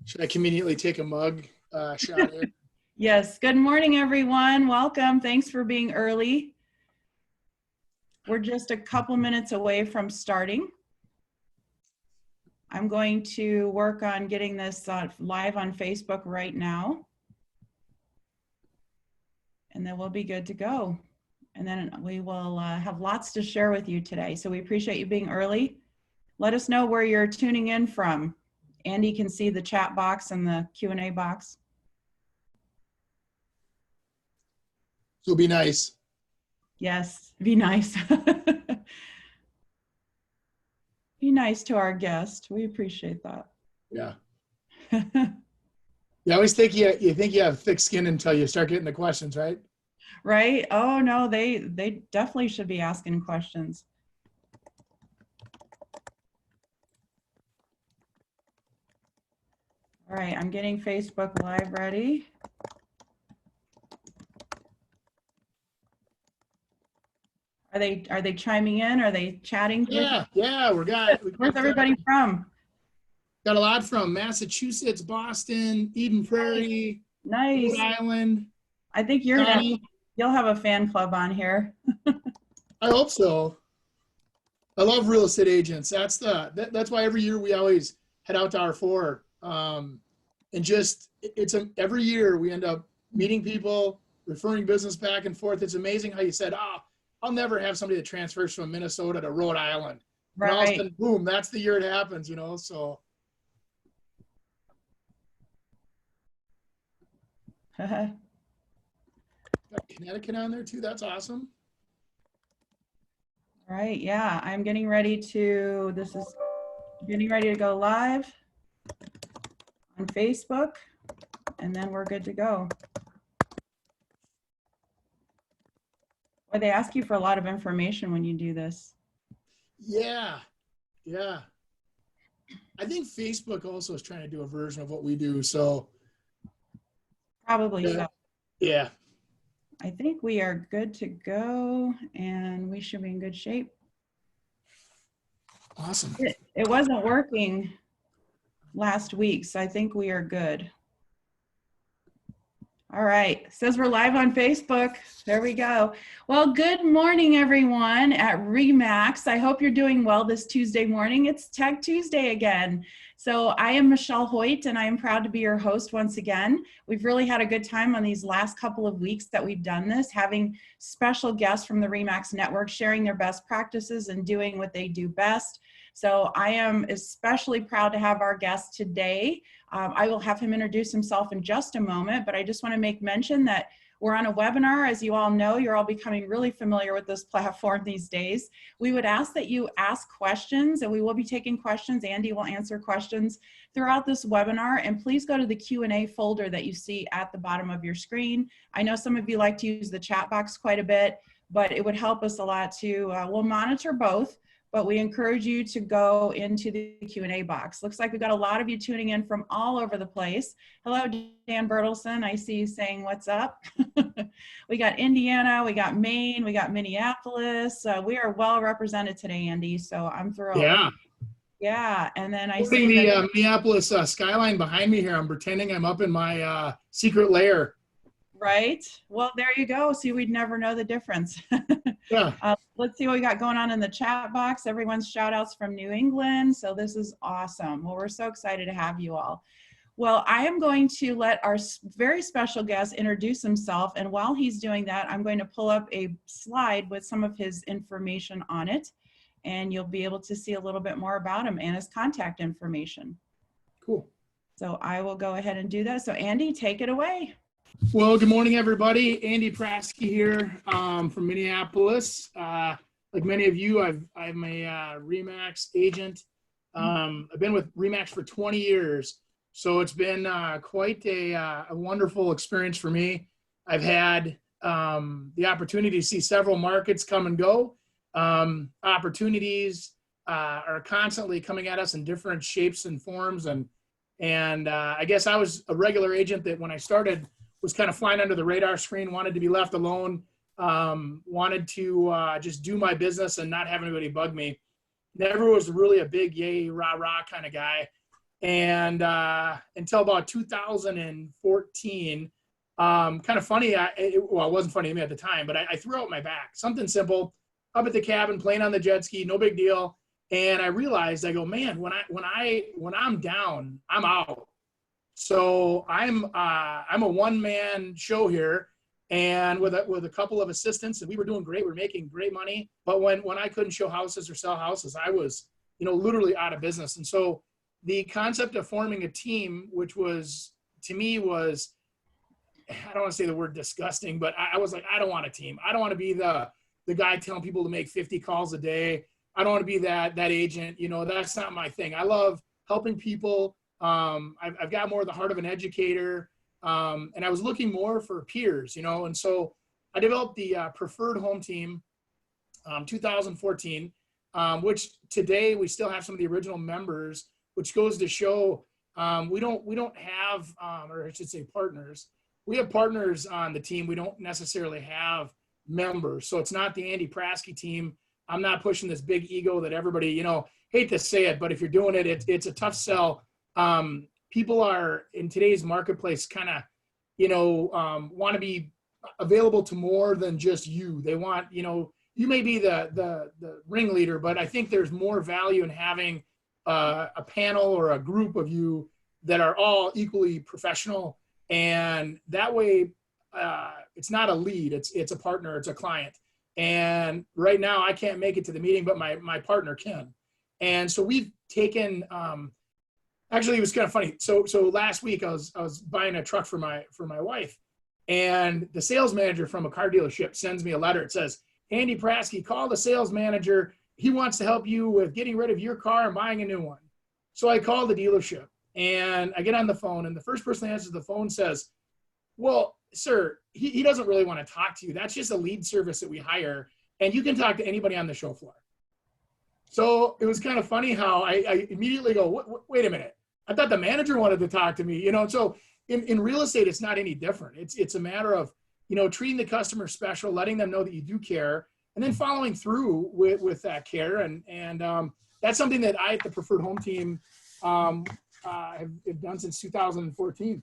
Should I conveniently take a mug shot here? Yes. Good morning, everyone. Welcome. Thanks for being early. We're just a couple minutes away from starting. I'm going to work on getting this live on Facebook right now. And then we'll be good to go. And then we will have lots to share with you today. So we appreciate you being early. Let us know where you're tuning in from. Andy can see the chat box and the Q&A box. So be nice. Yes, be nice. Be nice to our guest. We appreciate that. Yeah. You always think you think you have thick skin until you start getting the questions, right? Right? Oh no, they definitely should be asking questions. All right, I'm getting Facebook Live ready. Are they chiming in? Are they chatting? Yeah, Where's everybody from? Got a lot from Massachusetts, Boston, Eden Prairie, Nice. Rhode Island. I think you'll have a fan club on here. I hope so. I love real estate agents. That's why every year we always head out to R4. And just every year we end up meeting people, referring business back and forth. It's amazing how you said, I'll never have somebody that transfers from Minnesota to Rhode Island. Right. And all of a sudden, boom, that's the year it happens, so. All Got Connecticut on there too. That's awesome. right, yeah, I'm getting ready to go live on Facebook, and then we're good to go. Well, they ask you for a lot of information when you do this. Yeah. I think Facebook also is trying to do a version of what we do, so. Probably so. Yeah. I think we are good to go, and we should be in good shape. Awesome. It wasn't working last week, so I think we are good. All right, it says we're live on Facebook. There we go. Well, good morning, everyone at RE/MAX. I hope you're doing well this Tuesday morning. It's Tech Tuesday again. So I am Michelle Hoyt, and I am proud to be your host once again. We've really had a good time on these last couple of weeks that we've done this, having special guests from the RE/MAX network sharing their best practices and doing what they do best. So I am especially proud to have our guest today. I will have him introduce himself in just a moment, but I just want to make mention that we're on a webinar. As you all know, you're all becoming really familiar with this platform these days. We would ask that you ask questions, and we will be taking questions. Andy will answer questions throughout this webinar, and please go to the Q&A folder that you see at the bottom of your screen. I know some of you like to use the chat box quite a bit, but it would help us a lot to, we'll monitor both, but we encourage you to go into the Q&A box. Looks like we've got a lot of you tuning in from all over the place. Hello, Dan Bertelson. I see you saying what's up. We got Indiana, we got Maine, we got Minneapolis. We are well represented today, Andy, so I'm thrilled. Yeah, and then I see the Minneapolis skyline behind me here. I'm pretending I'm up in my secret lair. Right. Well, there you go. See, we'd never know the difference. Yeah. Let's see what we got going on in the chat box. Everyone's shout outs from New England. So this is awesome. Well, we're so excited to have you all. Well, I am going to let our very special guest introduce himself. And while he's doing that, I'm going to pull up a slide with some of his information on it. And you'll be able to see a little bit more about him and his contact information. Cool. So I will go ahead and do that. So Andy, take it away. Well, good morning, everybody. Andy Prasky here from Minneapolis. Like many of you, I'm a RE/MAX agent. I've been with RE/MAX for 20 years, so it's been quite a wonderful experience for me. I've had the opportunity to see several markets come and go. Opportunities are constantly coming at us in different shapes and forms, and I guess I was a regular agent that when I started was kind of flying under the radar screen, wanted to be left alone, wanted to just do my business and not have anybody bug me. Never was really a big yay, rah, rah kind of guy. And until about 2014, kind of funny. Well, it wasn't funny to me at the time, but I threw out my back. Something simple, up at the cabin, playing on the jet ski, no big deal. And I realized, I go, man, when I'm down, I'm out. So I'm a one-man show here, and with a couple of assistants, and we were doing great. We were making great money. But when I couldn't show houses or sell houses, I was, literally out of business. And so the concept of forming a team, which was, to me, was, I don't want to say the word disgusting, but I was like, I don't want a team. I don't want to be the guy telling people to make 50 calls a day. I don't want to be that agent. That's not my thing. I love helping people. I've got more of the heart of an educator. And I was looking more for peers, and so I developed the preferred home team, 2014, which today we still have some of the original members, which goes to show we don't have, or I should say partners. We have partners on the team. We don't necessarily have members. So it's not the Andy Prasky team. I'm not pushing this big ego that everybody, hate to say it, but if you're doing it, it's a tough sell. People are in today's marketplace kind of, want to be available to more than just you. They want, you may be the ringleader, but I think there's more value in having a panel or a group of you that are all equally professional. And that way, it's not a lead, it's a partner, it's a client. And right now I can't make it to the meeting, but my partner can. And so we've taken, actually, it was kind of funny. So last week I was buying a truck for my wife, and the sales manager from a car dealership sends me a letter. It says, Andy Prasky, call the sales manager. He wants to help you with getting rid of your car and buying a new one. So I call the dealership, and I get on the phone, and the first person that answers the phone says, well, sir, he doesn't really want to talk to you. That's just a lead service that we hire, and you can talk to anybody on the show floor. So it was kind of funny how I immediately go, wait a minute. I thought the manager wanted to talk to me, So in real estate, it's not any different. It's a matter of, treating the customer special, letting them know that you do care, and then following through with that care. And that's something that I, at the Preferred Home Team, have done since 2014.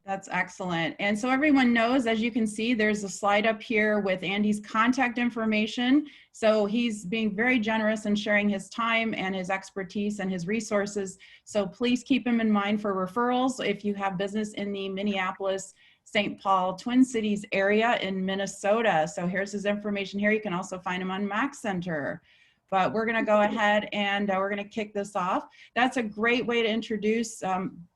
That's excellent. And so everyone knows, as you can see, there's a slide up here with Andy's contact information. So he's being very generous in sharing his time and his expertise and his resources. So please keep him in mind for referrals if you have business in the Minneapolis, St. Paul, Twin Cities area in Minnesota. So here's his information here. You can also find him on Mac Center. But we're going to go ahead and we're going to kick this off. That's a great way to introduce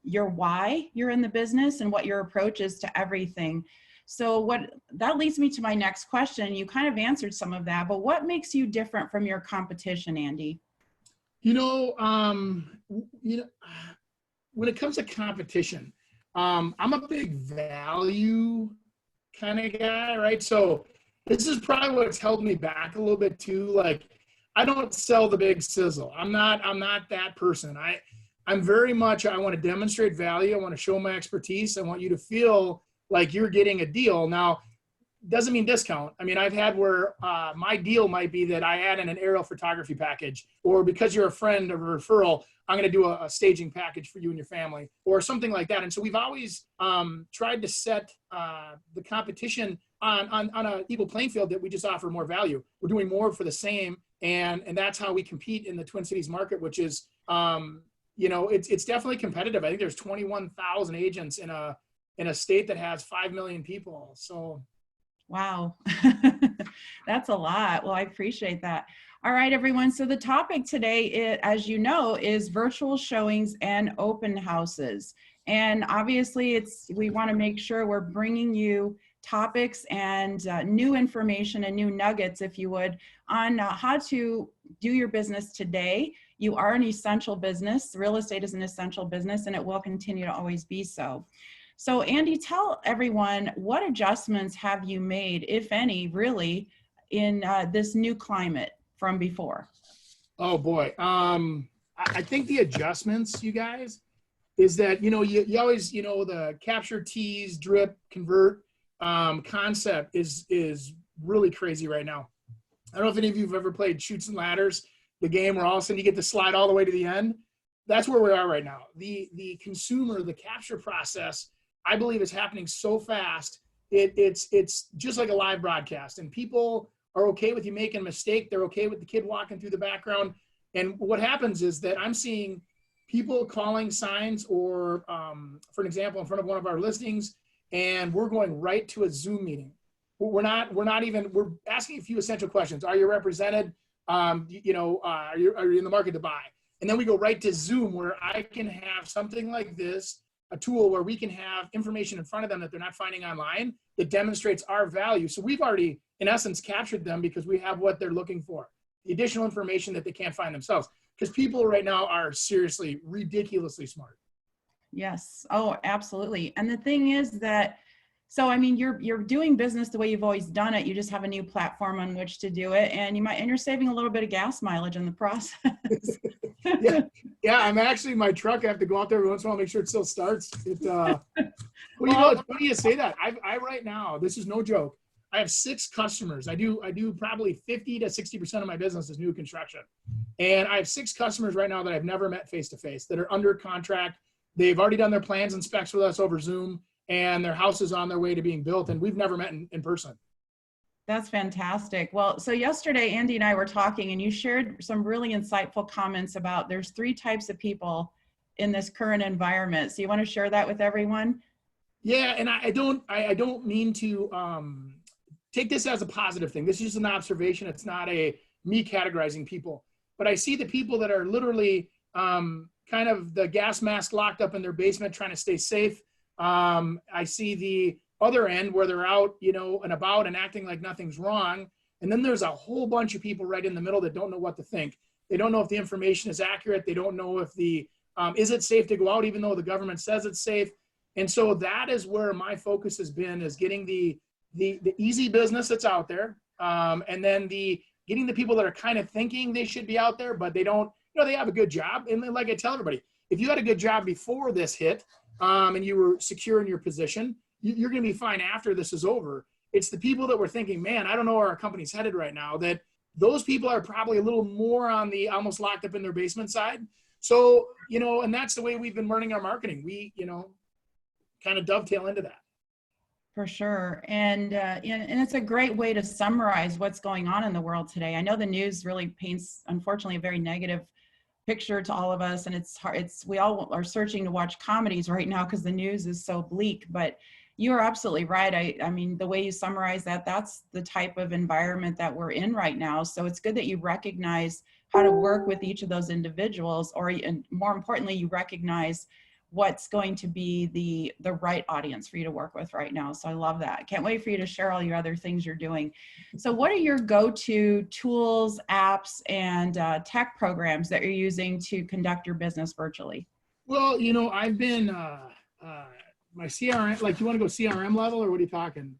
your why you're in the business and what your approach is to everything. So that leads me to my next question. You kind of answered some of that, but what makes you different from your competition, Andy? When it comes to competition, I'm a big value kind of guy, right? So this is probably what's held me back a little bit too. Like, I don't sell the big sizzle. I'm not that person. I'm very much, I want to demonstrate value. I want to show my expertise. I want you to feel like you're getting a deal. Now, doesn't mean discount. I mean, I've had where my deal might be that I add in an aerial photography package, or because you're a friend of a referral, I'm going to do a staging package for you and your family, or something like that. And so we've always tried to set the competition on an equal playing field, that we just offer more value. We're doing more for the same. And that's how we compete in the Twin Cities market, which is, it's definitely competitive. I think there's 21,000 agents in a state that has 5 million people. So. Wow. That's a lot. Well, I appreciate that. All right, everyone. So the topic today, as you know, is virtual showings and open houses. And obviously we want to make sure we're bringing you topics and new information and new nuggets, if you would, on how to do your business today. You are an essential business. Real estate is an essential business, and it will continue to always be so. So Andy, tell everyone, what adjustments have you made, if any, really, in this new climate from before? Oh boy. I think the adjustments, you guys, is that, you always, the capture, tease, drip, convert concept is really crazy right now. I don't know if any of you have ever played Chutes and Ladders, the game where all of a sudden you get to slide all the way to the end. that's where we are right now. The consumer, the capture process, I believe is happening so fast. It's just like a live broadcast, and people are okay with you making a mistake. They're okay with the kid walking through the background. And what happens is that I'm seeing people calling signs or, for an example, in front of one of our listings, and we're going right to a Zoom meeting. We're asking a few essential questions. Are you represented? Are you in the market to buy? And then we go right to Zoom, where I can have something like this, a tool where we can have information in front of them that they're not finding online that demonstrates our value. So we've already, in essence, captured them because we have what they're looking for, the additional information that they can't find themselves. Because people right now are seriously ridiculously smart. Yes. Oh, absolutely. And the thing is that, so I mean, you're doing business the way you've always done it. You just have a new platform on which to do it, and you're saving a little bit of gas mileage in the process. Yeah. I'm actually, my truck, I have to go out there every once in a while, make sure it still starts. Well, you know, it's funny you say that. I right now, this is no joke, I have 6 customers. I do probably 50 to 60% of my business is new construction. And I have 6 customers right now that I've never met face-to-face that are under contract. They've already done their plans and specs with us over Zoom, and their house is on their way to being built, and we've never met in person. That's fantastic. Well, so yesterday, Andy and I were talking, and you shared some really insightful comments about there's 3 types of people in this current environment. So you want to share that with everyone? Yeah, and I don't mean to take this as a positive thing. This is just an observation. It's not me categorizing people. But I see the people that are literally kind of the gas mask locked up in their basement trying to stay safe. I see the other end where they're out, and about and acting like nothing's wrong. And then there's a whole bunch of people right in the middle that don't know what to think. They don't know if the information is accurate. They don't know if is it safe to go out even though the government says it's safe. And so that is where my focus has been, is getting the easy business that's out there. And then getting the people that are kind of thinking they should be out there, but they don't, they have a good job. And like I tell everybody, if you had a good job before this hit, and you were secure in your position, you're going to be fine after this is over. It's the people that were thinking, man, I don't know where our company's headed right now, that those people are probably a little more on the almost locked up in their basement side. So, and that's the way we've been running our marketing. We, kind of dovetail into that. For sure. And it's a great way to summarize what's going on in the world today. I know the news really paints, unfortunately, a very negative picture to all of us. And it's hard. We all are searching to watch comedies right now because the news is so bleak, but you are absolutely right. I mean, the way you summarize that, that's the type of environment that we're in right now. So it's good that you recognize how to work with each of those individuals, and more importantly, you recognize what's going to be the right audience for you to work with right now. So I love that. Can't wait for you to share all your other things you're doing. So what are your go-to tools, apps, and tech programs that you're using to conduct your business virtually? Well, I've been, my CRM, like, you want to go CRM level, or what are you talking?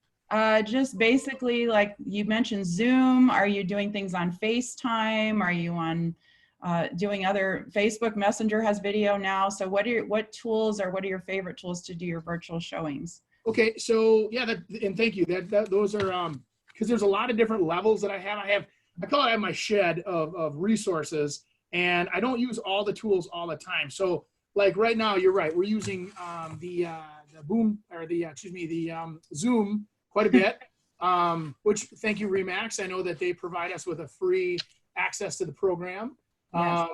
Just basically, like you mentioned, Zoom. Are you doing things on FaceTime? Are you on doing other, Facebook Messenger has video now. So what tools, or what are your favorite tools to do your virtual showings? Okay. So yeah, and thank you. Those are, because there's a lot of different levels that I have. I call it my shed of resources, and I don't use all the tools all the time. So like right now, you're right. We're using the Zoom quite a bit, which, thank you, Remax. I know that they provide us with a free access to the program. Yes.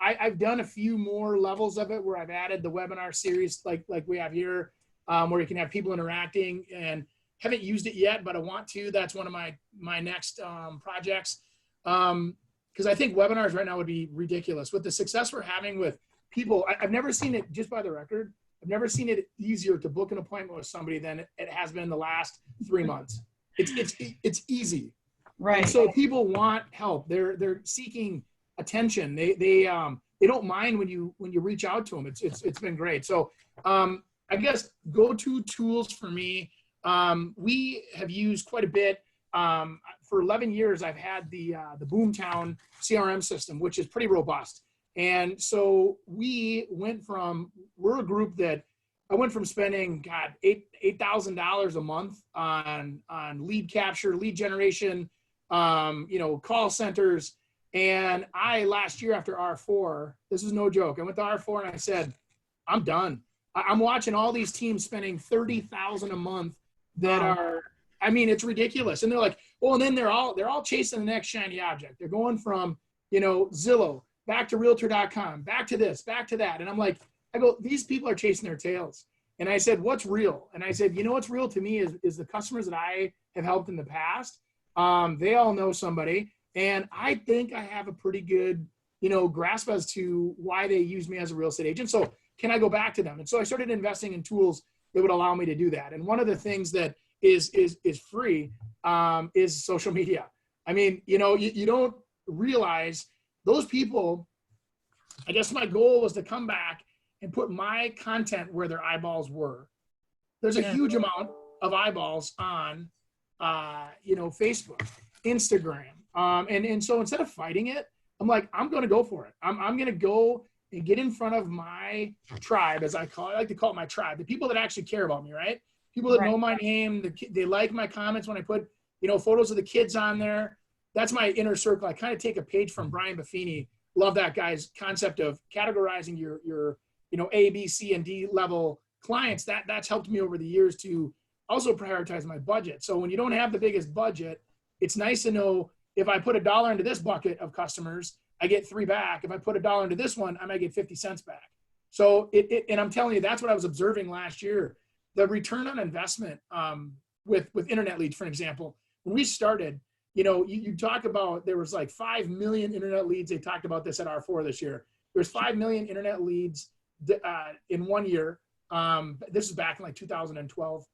I've done a few more levels of it where I've added the webinar series like we have here, where you can have people interacting, and haven't used it yet, but I want to. That's one of my next projects, because I think webinars right now would be ridiculous. With the success we're having with people, I've never seen it, just by the record, I've never seen it easier to book an appointment with somebody than it has been the last 3 months. It's easy. Right. And so people want help. They're seeking attention. They don't mind when you reach out to them. It's been great. So I guess go-to tools for me, we have used quite a bit. For 11 years, I've had the Boomtown CRM system, which is pretty robust. And so we're a group that I went from spending, $8,000 a month on lead capture, lead generation, call centers. And last year after R4, this is no joke, I went to R4 and I said, I'm done. I'm watching all these teams spending $30,000 a month that are, I mean, it's ridiculous. And they're like, well, and then they're all chasing the next shiny object. They're going from, Zillow back to realtor.com, back to this, back to that. And I'm like, I go, these people are chasing their tails. And I said, what's real? And I said, what's real to me is the customers that I have helped in the past. They all know somebody. And I think I have a pretty good, grasp as to why they use me as a real estate agent. So can I go back to them? And so I started investing in tools that would allow me to do that. And one of the things that is free is social media. I mean, you don't realize those people. I guess my goal was to come back and put my content where their eyeballs were. There's a huge amount of eyeballs on, Facebook, Instagram. And so instead of fighting it, I'm like, I'm going to go for it. I'm going to go and get in front of my tribe, as I like to call it my tribe, the people that actually care about me, right? People that know my name, they like my comments when I put, photos of the kids on there. That's my inner circle. I kind of take a page from Brian Buffini. Love that guy's concept of categorizing your A, B, C, and D level clients. That's helped me over the years to also prioritize my budget. So when you don't have the biggest budget, it's nice to know if I put $1 into this bucket of customers, I get 3 back. If I put $1 into this one, I might get 50 cents back. So and I'm telling you, that's what I was observing last year. The return on investment with internet leads, for example, when we started, you talk about, there was like 5 million internet leads. They talked about this at R4 this year. There's 5 million internet leads in 1 year. This is back in like 2012.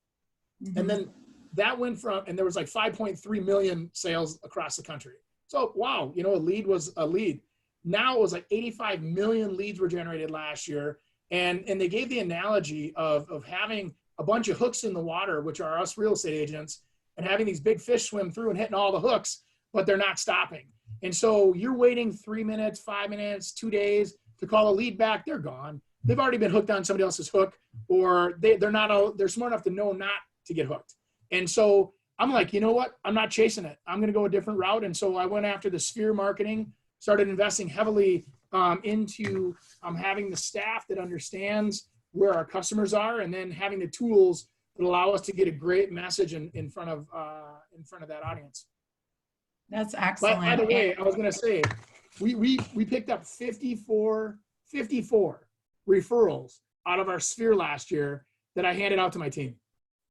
Mm-hmm. And then that went from, and there was like 5.3 million sales across the country. So, wow, a lead was a lead. Now it was like 85 million leads were generated last year. And they gave the analogy of having a bunch of hooks in the water, which are us real estate agents, and having these big fish swim through and hitting all the hooks, but they're not stopping. And so you're waiting 3 minutes, 5 minutes, 2 days to call a lead back. They're gone. They've already been hooked on somebody else's hook, or they're smart enough to know not to get hooked. And so I'm like, you know what? I'm not chasing it. I'm going to go a different route. And so I went after the sphere marketing, started investing heavily into having the staff that understands where our customers are, and then having the tools that allow us to get a great message in front of that audience. That's excellent. By the way, I was going to say, we picked up 54 referrals out of our sphere last year that I handed out to my team.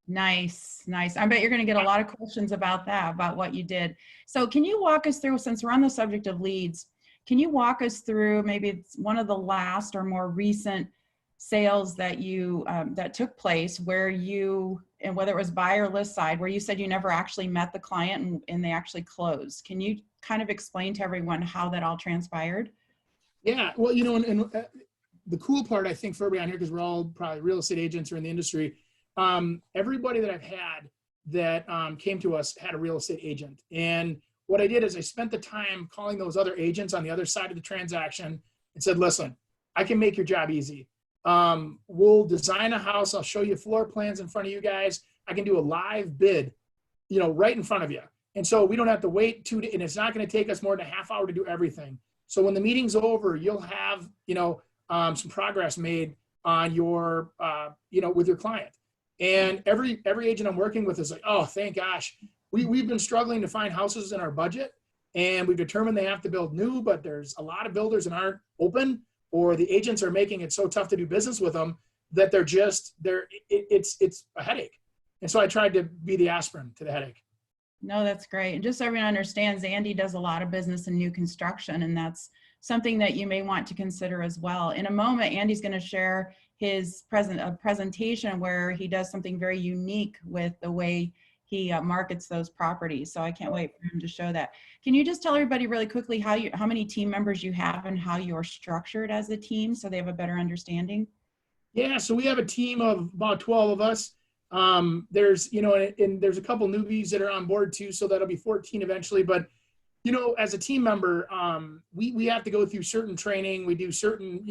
Nice. I bet you're going to get a lot of questions about that, about what you did. So can you walk us through, since we're on the subject of leads, can you walk us through maybe it's one of the last or more recent sales that you that took place where you, and whether it was buy or list side, where you said you never actually met the client and they actually closed? Can you kind of explain to everyone how that all transpired? Yeah, well, and the cool part, I think, for everybody on here, because we're all probably real estate agents or in the industry, everybody that I've had that came to us had a real estate agent. And what I did is I spent the time calling those other agents on the other side of the transaction and said, listen, I can make your job easy. We'll design a house. I'll show you floor plans in front of you guys. I can do a live bid, right in front of you. And so we don't have to wait and it's not going to take us more than a half hour to do everything. So when the meeting's over, you'll have, some progress made on your, with your client. And every agent I'm working with is like, oh, thank gosh, we've been struggling to find houses in our budget, and we've determined they have to build new, but there's a lot of builders that aren't open, or the agents are making it so tough to do business with them that it's a headache. And so I tried to be the aspirin to the headache. No, that's great. And just so everyone understands, Andy does a lot of business in new construction, and that's something that you may want to consider as well. In a moment, Andy's going to share his presentation where he does something very unique with the way he markets those properties. So I can't wait for him to show that. Can you just tell everybody really quickly how many team members you have and how you're structured as a team so they have a better understanding? Yeah, so we have a team of about 12 of us. There's, and there's a couple newbies that are on board too, so that'll be 14 eventually. But, as a team member, we have to go through certain training. We do certain,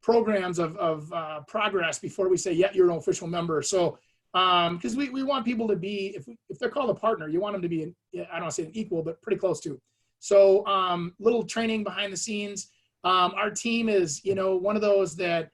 programs of progress before we say, yeah, you're an official member. So, because we want people to be, if they're called a partner, you want them to be, I don't want to say an equal, but pretty close to. So little training behind the scenes. Our team is, one of those that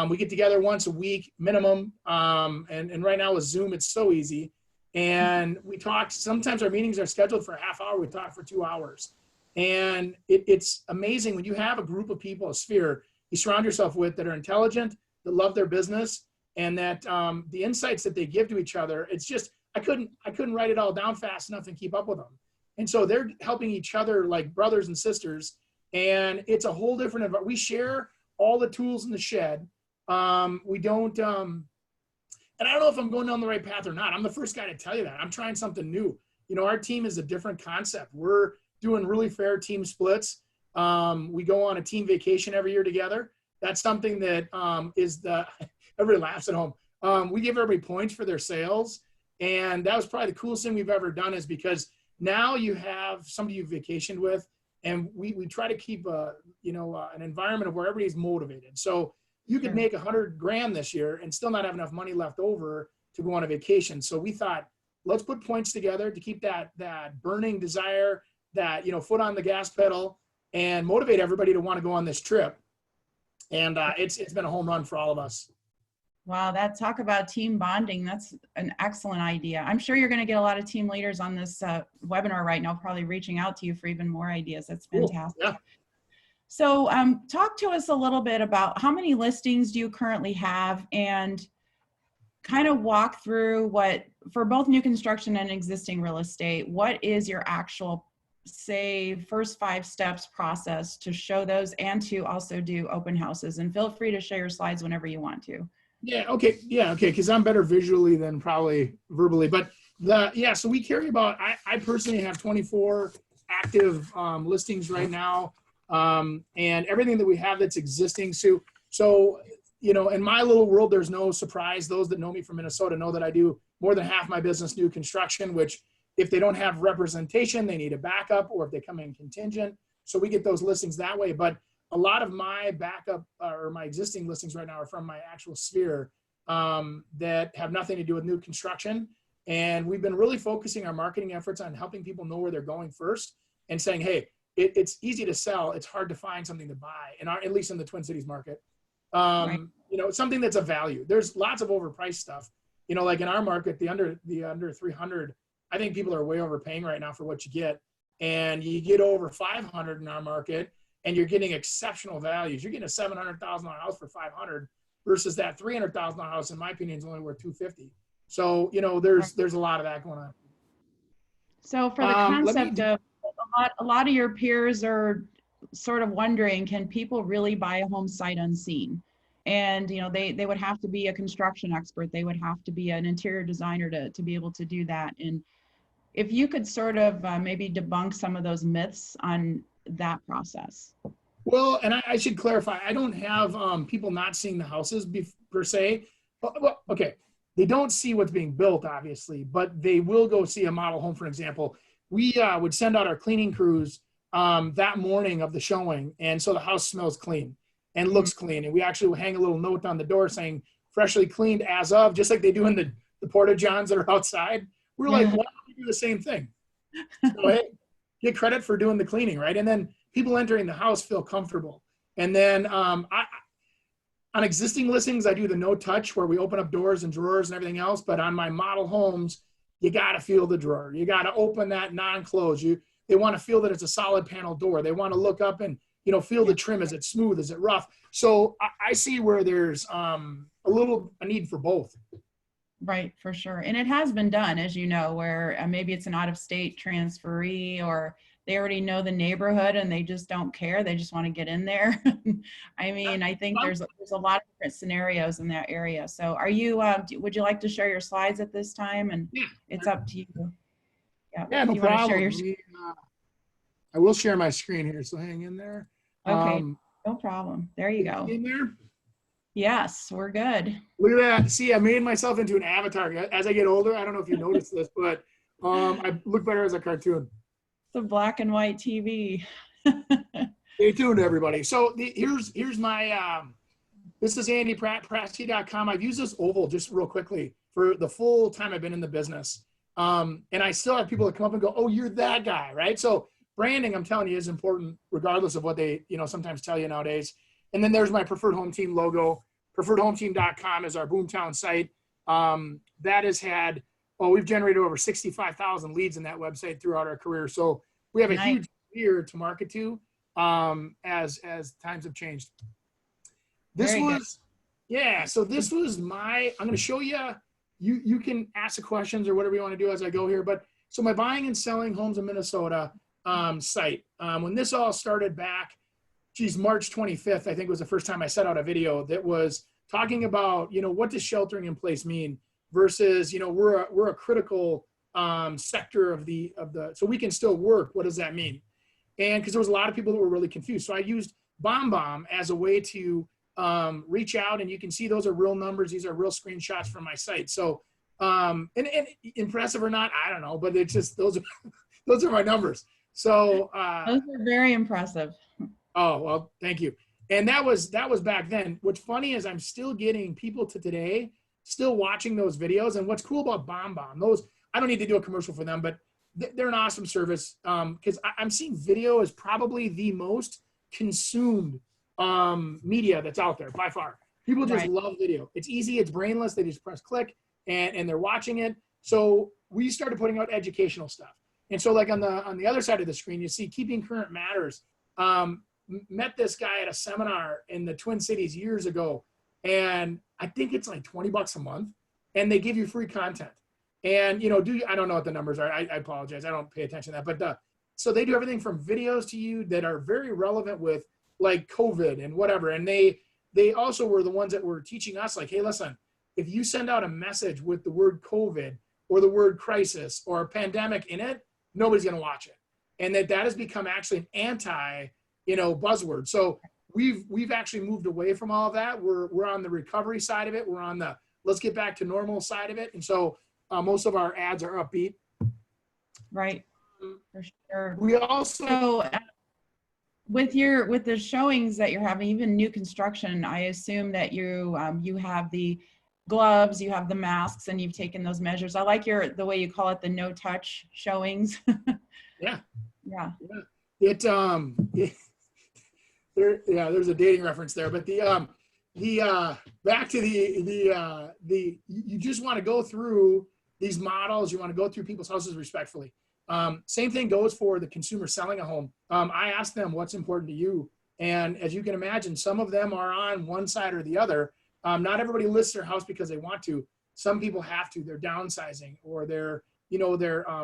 we get together once a week minimum. And right now with Zoom, it's so easy. And we talk, sometimes our meetings are scheduled for a half hour. We talk for 2 hours. And it's amazing when you have a group of people, a sphere, you surround yourself with that are intelligent, that love their business, and that the insights that they give to each other, it's just, I couldn't write it all down fast enough and keep up with them. And so they're helping each other like brothers and sisters. And it's a whole different environment. We share all the tools in the shed. We don't, and I don't know if I'm going down the right path or not. I'm the first guy to tell you that. I'm trying something new. Our team is a different concept. We're doing really fair team splits. We go on a team vacation every year together. That's something that everybody laughs at home. We give everybody points for their sales. And that was probably the coolest thing we've ever done, is because now you have somebody you've vacationed with, and we try to keep an environment of where everybody's motivated. So you could make $100 grand this year and still not have enough money left over to go on a vacation. So we thought, let's put points together to keep that burning desire, that foot on the gas pedal, and motivate everybody to want to go on this trip. And it's been a home run for all of us. Wow, talk about team bonding. That's an excellent idea. I'm sure you're going to get a lot of team leaders on this webinar right now, probably reaching out to you for even more ideas. That's fantastic. Cool. Yeah. So talk to us a little bit about how many listings do you currently have, and kind of walk through what, for both new construction and existing real estate, what is your actual, say, first 5 steps process to show those and to also do open houses? And feel free to share your slides whenever you want to. Yeah. Okay. Because I'm better visually than probably verbally. But so we carry about, I personally have 24 active listings right now, and everything that we have that's existing. So in my little world, there's no surprise. Those that know me from Minnesota know that I do more than half my business new construction, which if they don't have representation, they need a backup, or if they come in contingent. So we get those listings that way. But a lot of my backup or my existing listings right now are from my actual sphere that have nothing to do with new construction. And we've been really focusing our marketing efforts on helping people know where they're going first, and saying, hey, it's easy to sell. It's hard to find something to buy, at least in the Twin Cities market. Right. Something that's of value. There's lots of overpriced stuff. Like in our market, the under 300, I think people are way overpaying right now for what you get. And you get over 500 in our market, and you're getting exceptional values. You're getting a $700,000 house for 500 versus that $300,000 house, in my opinion, is only worth 250. So, there's a lot of that going on. So for the concept of a lot of your peers are sort of wondering, can people really buy a home sight unseen? And, they would have to be a construction expert. They would have to be an interior designer to be able to do that. And if you could sort of maybe debunk some of those myths on that process. Well, and I should clarify, I don't have people not seeing the houses per se. Well, okay, they don't see what's being built, obviously, but they will go see a model home, for example. We would send out our cleaning crews that morning of the showing, and so the house smells clean and looks clean. And we actually will hang a little note on the door saying, freshly cleaned as of, just like they do in the porta-johns that are outside. We're like, why don't we do the same thing? So, hey, get credit for doing the cleaning, right? And then people entering the house feel comfortable. And then on existing listings, I do the no touch, where we open up doors and drawers and everything else. But on my model homes, you got to feel the drawer. You got to open that non-close. They want to feel that it's a solid panel door. They want to look up and, feel the trim. Is it smooth? Is it rough? So I see where there's a need for both. Right, for sure. And it has been done, as you know, where maybe it's an out-of-state transferee, or they already know the neighborhood and they just don't care. They just want to get in there. I mean, I think there's a lot of different scenarios in that area. So are you, would you like to share your slides at this time? And it's up to you. Yeah, no problem. I will share my screen here, so hang in there. Okay, no problem. There you go. In there? Yes, we're good. Look at that. See, I made myself into an avatar. As I get older, I don't know if you noticed this, but I look better as a cartoon. It's a black and white TV. Stay tuned, everybody. So here's my, this is Andy Pratt, Prasky.com. I've used this oval just real quickly for the full time I've been in the business. And I still have people that come up and go, oh, you're that guy, right? So branding, I'm telling you, is important regardless of what they, sometimes tell you nowadays. And then there's my Preferred Home Team logo. PreferredHomeTeam.com is our Boomtown site. That has had, we've generated over 65,000 leads in that website throughout our career. So we have a huge year to market to as times have changed. So this was I'm going to show you, you can ask the questions or whatever you want to do as I go here. But so my buying and selling homes in Minnesota site, when this all started back, March 25th, I think was the first time I set out a video that was talking about, what does sheltering in place mean versus, we're a critical sector of the, so we can still work. What does that mean? And because there was a lot of people that were really confused. So I used BombBomb as a way to reach out, and you can see those are real numbers. These are real screenshots from my site. So, and impressive or not, I don't know, but it's just, those are my numbers. So those are very impressive. Oh, well, thank you. And that was back then. What's funny is I'm still getting people to today still watching those videos. And what's cool about BombBomb, I don't need to do a commercial for them, but they're an awesome service because I'm seeing video is probably the most consumed media that's out there by far. People just love video. It's easy. It's brainless. They just press click and they're watching it. So we started putting out educational stuff. And so like on the other side of the screen, you see Keeping Current Matters. Met this guy at a seminar in the Twin Cities years ago. And I think it's like $20 a month and they give you free content. And, I don't know what the numbers are. I apologize. I don't pay attention to that. But so they do everything from videos to you that are very relevant with like COVID and whatever. And they also were the ones that were teaching us like, hey, listen, if you send out a message with the word COVID or the word crisis or pandemic in it, nobody's going to watch it. And that has become actually an anti buzzword. So we've actually moved away from all of that. We're on the recovery side of it. We're on the let's get back to normal side of it. And so most of our ads are upbeat. Right. For sure. We also with the showings that you're having, even new construction, I assume that you have the gloves, you have the masks, and you've taken those measures. I like the way you call it, the no touch showings. Yeah. Yeah. There's a dating reference there, but back to you just want to go through these models. You want to go through people's houses respectfully. Same thing goes for the consumer selling a home. I asked them what's important to you. And as you can imagine, some of them are on one side or the other. Not everybody lists their house because they want to. Some people have to. They're downsizing or they're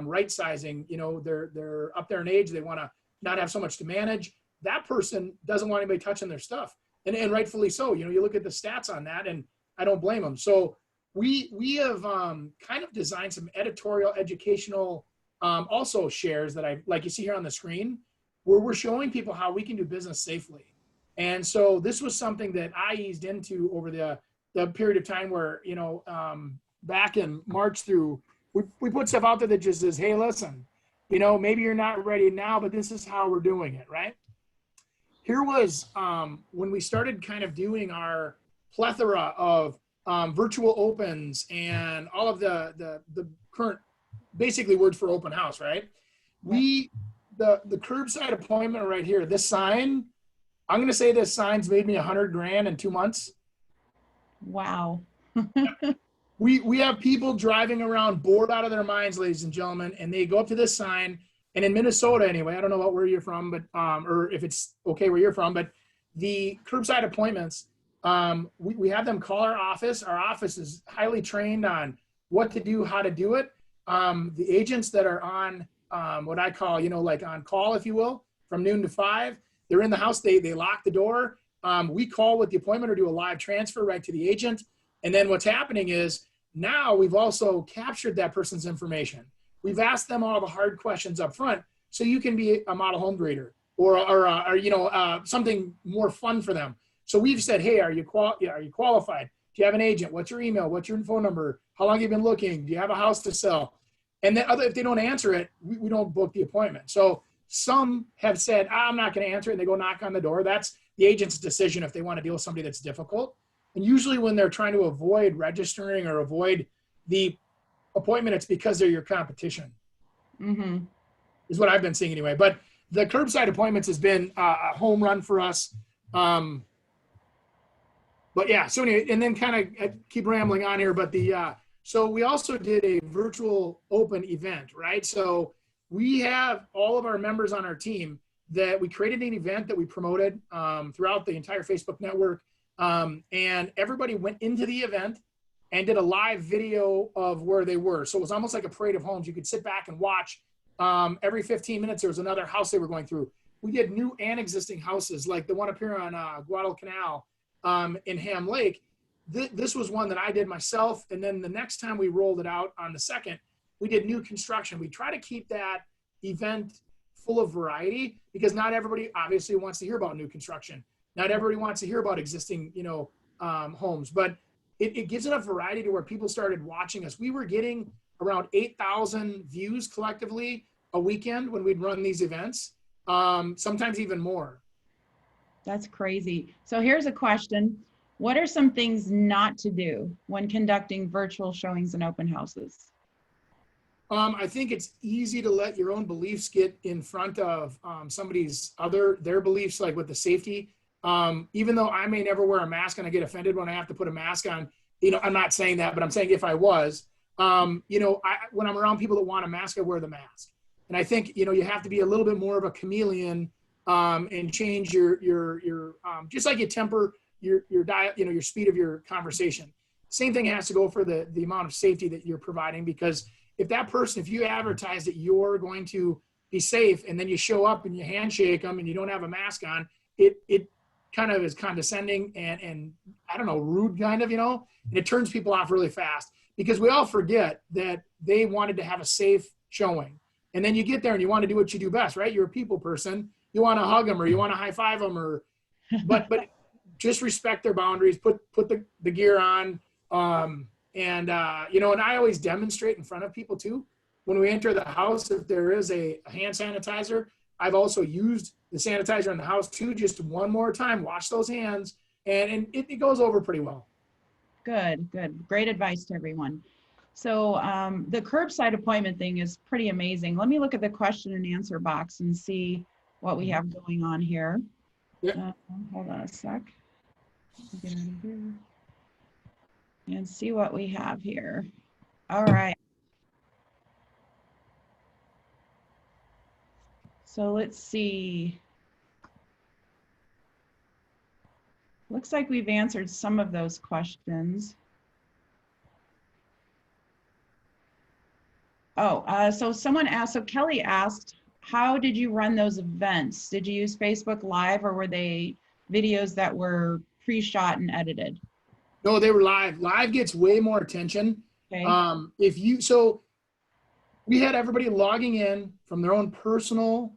right sizing. They're up there in age. They want to not have so much to manage. That person doesn't want anybody touching their stuff. And rightfully so. You look at the stats on that, and I don't blame them. So we have kind of designed some editorial, educational also shares that like you see here on the screen, where we're showing people how we can do business safely. And so this was something that I eased into over the period of time where, back in March through, we put stuff out there that just says, hey, listen, maybe you're not ready now, but this is how we're doing it, right? Here was when we started kind of doing our plethora of virtual opens and all of the current, basically words for open house, right? The curbside appointment right here, this sign, I'm going to say this sign's made me $100,000 in 2 months. Wow. We have people driving around bored out of their minds, ladies and gentlemen, and they go up to this sign. And in Minnesota, anyway, I don't know about where you're from, but or if it's okay where you're from, but the curbside appointments, we have them call our office. Our office is highly trained on what to do, how to do it. The agents that are on what I call, like on call, if you will, from noon to 5, they're in the house. They lock the door. We call with the appointment or do a live transfer right to the agent. And then what's happening is now we've also captured that person's information. We've asked them all the hard questions up front, so you can be a model home grader or something more fun for them. So we've said, hey, are you qualified? Do you have an agent? What's your email? What's your phone number? How long have you been looking? Do you have a house to sell? And then if they don't answer it, we don't book the appointment. So some have said, I'm not going to answer it, and they go knock on the door. That's the agent's decision if they want to deal with somebody that's difficult. And usually when they're trying to avoid registering or avoid the appointment, it's because they're your competition. Mm-hmm. Is what I've been seeing anyway. But the curbside appointments has been a home run for us. But yeah, so anyway, and then kind of keep rambling on here, but so we also did a virtual open event, right? So we have all of our members on our team that we created an event that we promoted throughout the entire Facebook network. And everybody went into the event and did a live video of where they were. So it was almost like a parade of homes. You could sit back and watch. Every 15 minutes, there was another house they were going through. We did new and existing houses, like the one up here on Guadalcanal in Ham Lake. This was one that I did myself. And then the next time we rolled it out on the 2nd, we did new construction. We try to keep that event full of variety because not everybody obviously wants to hear about new construction. Not everybody wants to hear about existing, homes, but it gives enough variety to where people started watching us. We were getting around 8,000 views collectively a weekend when we'd run these events, sometimes even more. That's crazy. So here's a question. What are some things not to do when conducting virtual showings and open houses? I think it's easy to let your own beliefs get in front of their beliefs, like with the safety. Even though I may never wear a mask and I get offended when I have to put a mask on, I'm not saying that, but I'm saying if I was, when I'm around people that want a mask, I wear the mask. And I think, you have to be a little bit more of a chameleon and change your just like you temper your diet, your speed of your conversation. Same thing has to go for the amount of safety that you're providing, because if you advertise that you're going to be safe and then you show up and you handshake them and you don't have a mask on, it kind of is condescending and I don't know, rude kind of, and it turns people off really fast because we all forget that they wanted to have a safe showing. And then you get there and you want to do what you do best, right? You're a people person. You want to hug them or you want to high five them but just respect their boundaries, put the gear on. And I always demonstrate in front of people too. When we enter the house, if there is a hand sanitizer, I've also used the sanitizer in the house too, just one more time, wash those hands, and it goes over pretty well. Good. Great advice to everyone. So the curbside appointment thing is pretty amazing. Let me look at the question and answer box and see what we have going on here. Yeah. Hold on a sec. Get out of here. And see what we have here. All right. So let's see. Looks like we've answered some of those questions. So someone asked, so Kelly asked, how did you run those events? Did you use Facebook Live or were they videos that were pre-shot and edited? No, they were live. Live gets way more attention. Okay. So we had everybody logging in from their own personal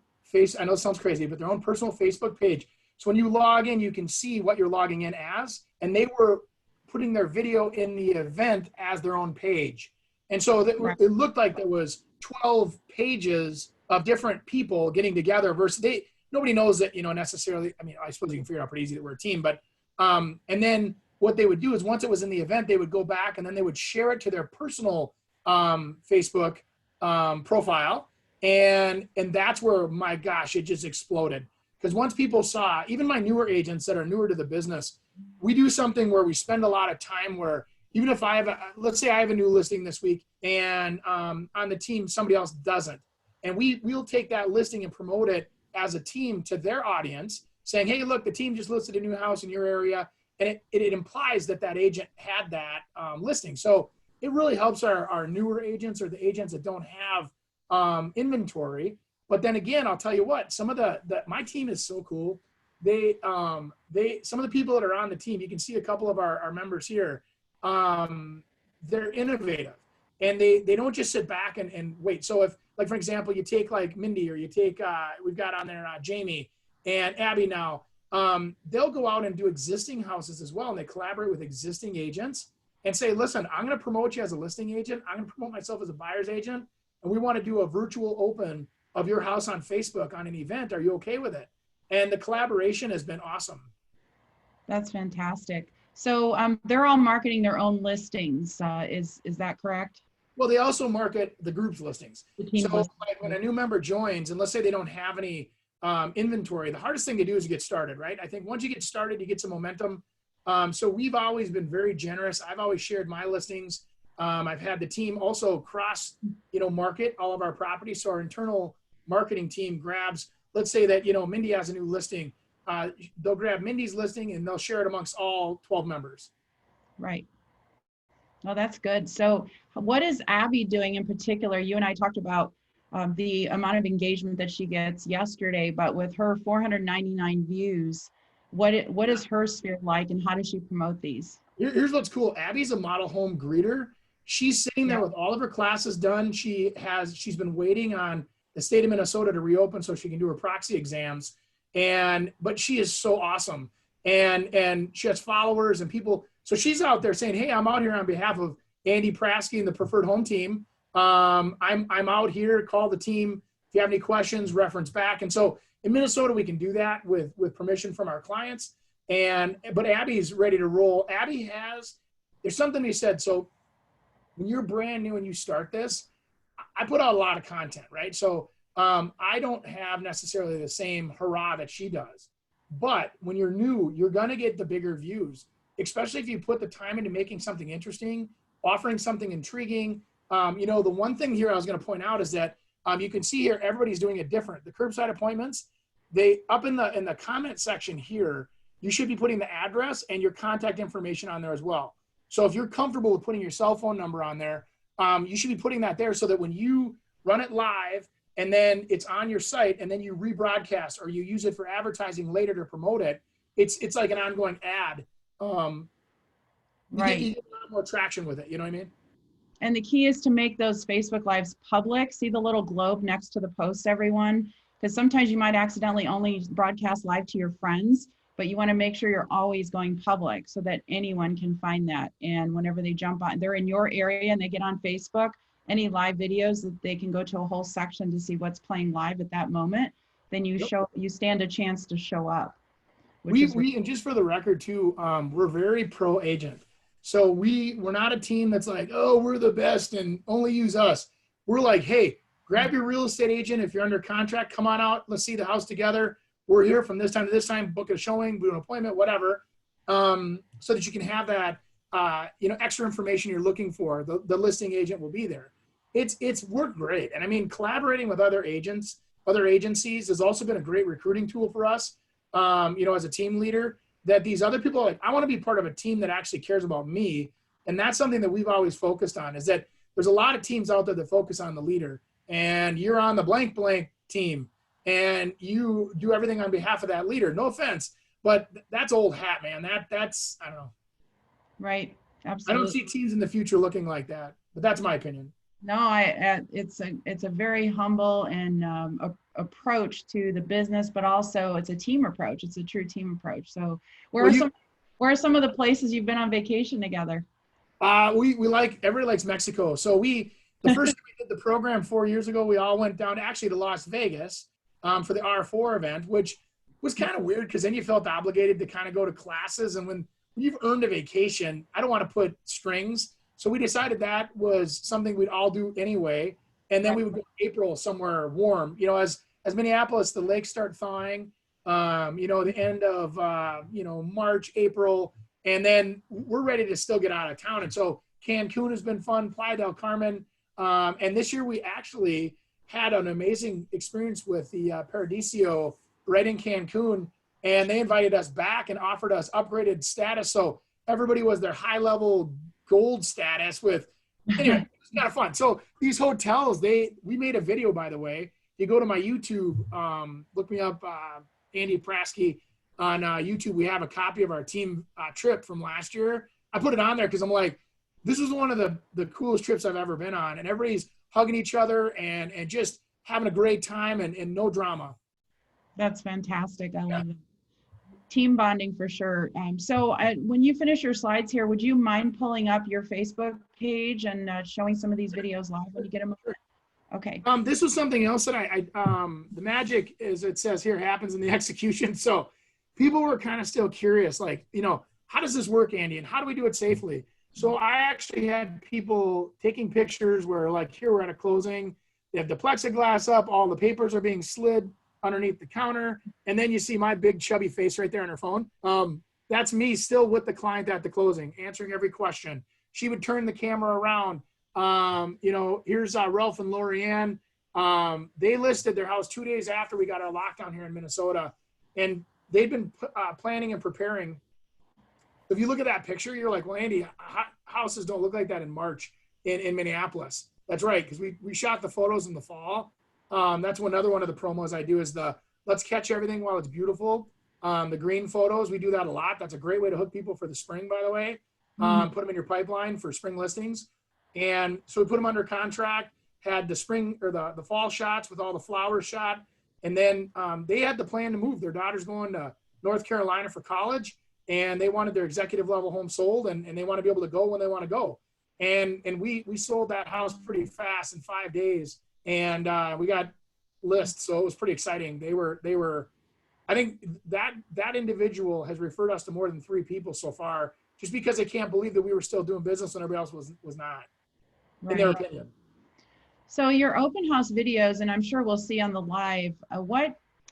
I know it sounds crazy, but their own personal Facebook page. So when you log in, you can see what you're logging in as, and they were putting their video in the event as their own page. And so it looked like there was 12 pages of different people getting together versus nobody knows that, necessarily. I mean, I suppose you can figure out pretty easy that we're a team, but, and then what they would do is once it was in the event, they would go back and then they would share it to their personal Facebook profile. And that's where, my gosh, it just exploded. Because once people saw, even my newer agents that are newer to the business, we do something where we spend a lot of time where even if let's say I have a new listing this week and on the team, somebody else doesn't. And we'll take that listing and promote it as a team to their audience saying, hey, look, the team just listed a new house in your area. And it implies that agent had that listing. So it really helps our newer agents or the agents that don't have inventory. But then again, I'll tell you what, some of my team is so cool. Some of the people that are on the team, you can see a couple of our members here. They're innovative and they don't just sit back and wait. So if, like, for example, you take like Mindy or you take, we've got on there Jamie and Abby now, they'll go out and do existing houses as well. And they collaborate with existing agents and say, listen, I'm going to promote you as a listing agent. I'm going to promote myself as a buyer's agent. And we want to do a virtual open of your house on Facebook on an event. Are you okay with it? And the collaboration has been awesome. That's fantastic. So they're all marketing their own listings. Is that correct? Well, they also market the group's listings. So like when a new member joins, and let's say they don't have any inventory, the hardest thing to do is get started, right? I think once you get started, you get some momentum. So we've always been very generous. I've always shared my listings. I've had the team also cross, market all of our properties. So our internal marketing team grabs, let's say that, Mindy has a new listing. They'll grab Mindy's listing and they'll share it amongst all 12 members. Right. Oh, that's good. So what is Abby doing in particular? You and I talked about the amount of engagement that she gets yesterday, but with her 499 views, what is her sphere like and how does she promote these? Here's what's cool. Abby's a model home greeter. She's sitting there with all of her classes done. She's been waiting on the state of Minnesota to reopen so she can do her proxy exams. But she is so awesome. And she has followers and people. So she's out there saying, hey, I'm out here on behalf of Andy Prasky and the Preferred Home Team. I'm out here, call the team. If you have any questions, reference back. And so in Minnesota, we can do that with permission from our clients. But Abby's ready to roll. There's something he said. So when you're brand new and you start this, I put out a lot of content, right? So I don't have necessarily the same hurrah that she does. But when you're new, you're going to get the bigger views, especially if you put the time into making something interesting, offering something intriguing. The one thing here I was going to point out is that you can see here, everybody's doing it different. The curbside appointments, up in the comment section here, you should be putting the address and your contact information on there as well. So if you're comfortable with putting your cell phone number on there, you should be putting that there so that when you run it live and then it's on your site and then you rebroadcast or you use it for advertising later to promote it, it's like an ongoing ad. Right. You get a lot more traction with it. You know what I mean? And the key is to make those Facebook Lives public. See the little globe next to the post, everyone? Because sometimes you might accidentally only broadcast live to your friends, but you want to make sure you're always going public so that anyone can find that. And whenever they jump on, they're in your area and they get on Facebook, any live videos that they can go to a whole section to see what's playing live at that moment, then you stand a chance to show up. And just for the record too, we're very pro agent. So we're not a team that's like, oh, we're the best and only use us. We're like, hey, grab your real estate agent. If you're under contract, come on out. Let's see the house together. We're here from this time to this time, book a showing, do an appointment, whatever, so that you can have that, extra information you're looking for. The listing agent will be there. It's worked great. And I mean, collaborating with other agencies has also been a great recruiting tool for us, as a team leader, that these other people are like, I want to be part of a team that actually cares about me. And that's something that we've always focused on, is that there's a lot of teams out there that focus on the leader, and you're on the blank team and you do everything on behalf of that leader. No offense, but that's old hat, man. That's, I don't know. Right. Absolutely. I don't see teams in the future looking like that, but that's my opinion. No, it's a very humble and approach to the business, but also it's a team approach. It's a true team approach. So where are some of the places you've been on vacation together? Everybody likes Mexico. So the first time we did the program 4 years ago, we all went down to Las Vegas for the R4 event, which was kind of weird because then you felt obligated to kind of go to classes. And when you've earned a vacation, I don't want to put strings. So we decided that was something we'd all do anyway. And then we would go in April somewhere warm. As Minneapolis, the lakes start thawing, the end of, March, April, and then we're ready to still get out of town. And so Cancun has been fun, Playa del Carmen. And this year we actually had an amazing experience with the Paradiso right in Cancun. And they invited us back and offered us upgraded status. So everybody was their high level gold status anyway, it was kind of fun. So these hotels, we made a video, by the way. You go to my YouTube, look me up, Andy Prasky on YouTube. We have a copy of our team trip from last year. I put it on there because I'm like, this was one of the coolest trips I've ever been on. And everybody's hugging each other and just having a great time and no drama. That's fantastic. I love it. Team bonding for sure. So when you finish your slides here, would you mind pulling up your Facebook page and showing some of these videos live when you get them? Okay. This was something else that the magic, as it says here, happens in the execution. So people were kind of still curious, like, how does this work, Andy? And how do we do it safely? So I actually had people taking pictures where, like, here we're at a closing. They have the plexiglass up. All the papers are being slid. underneath the counter. And then you see my big chubby face right there on her phone. That's me still with the client at the closing, answering every question. She would turn the camera around. You know, here's Ralph and Lorianne. They listed their house 2 days after we got our lockdown here in Minnesota, and they'd been planning and preparing. If you look at that picture, you're like, well, Andy, houses don't look like that in March in Minneapolis. That's right, because we shot the photos in the fall. That's another one of the promos I do is the let's catch everything while it's beautiful. The green photos, we do that a lot. That's a great way to hook people for the spring, by the way. Put them in your pipeline for spring listings. And so we put them under contract, had the spring or the fall shots with all the flowers shot. And then they had the plan to move. Their daughter's going to North Carolina for college, and they wanted their executive level home sold, and they want to be able to go when they want to go. And we sold that house pretty fast in 5 days, and we got lists. So it was pretty exciting. They were, I think that individual has referred us to more than 3 people so far, just because they can't believe that we were still doing business when everybody else was not, in their opinion. So your open house videos, and I'm sure we'll see on the live,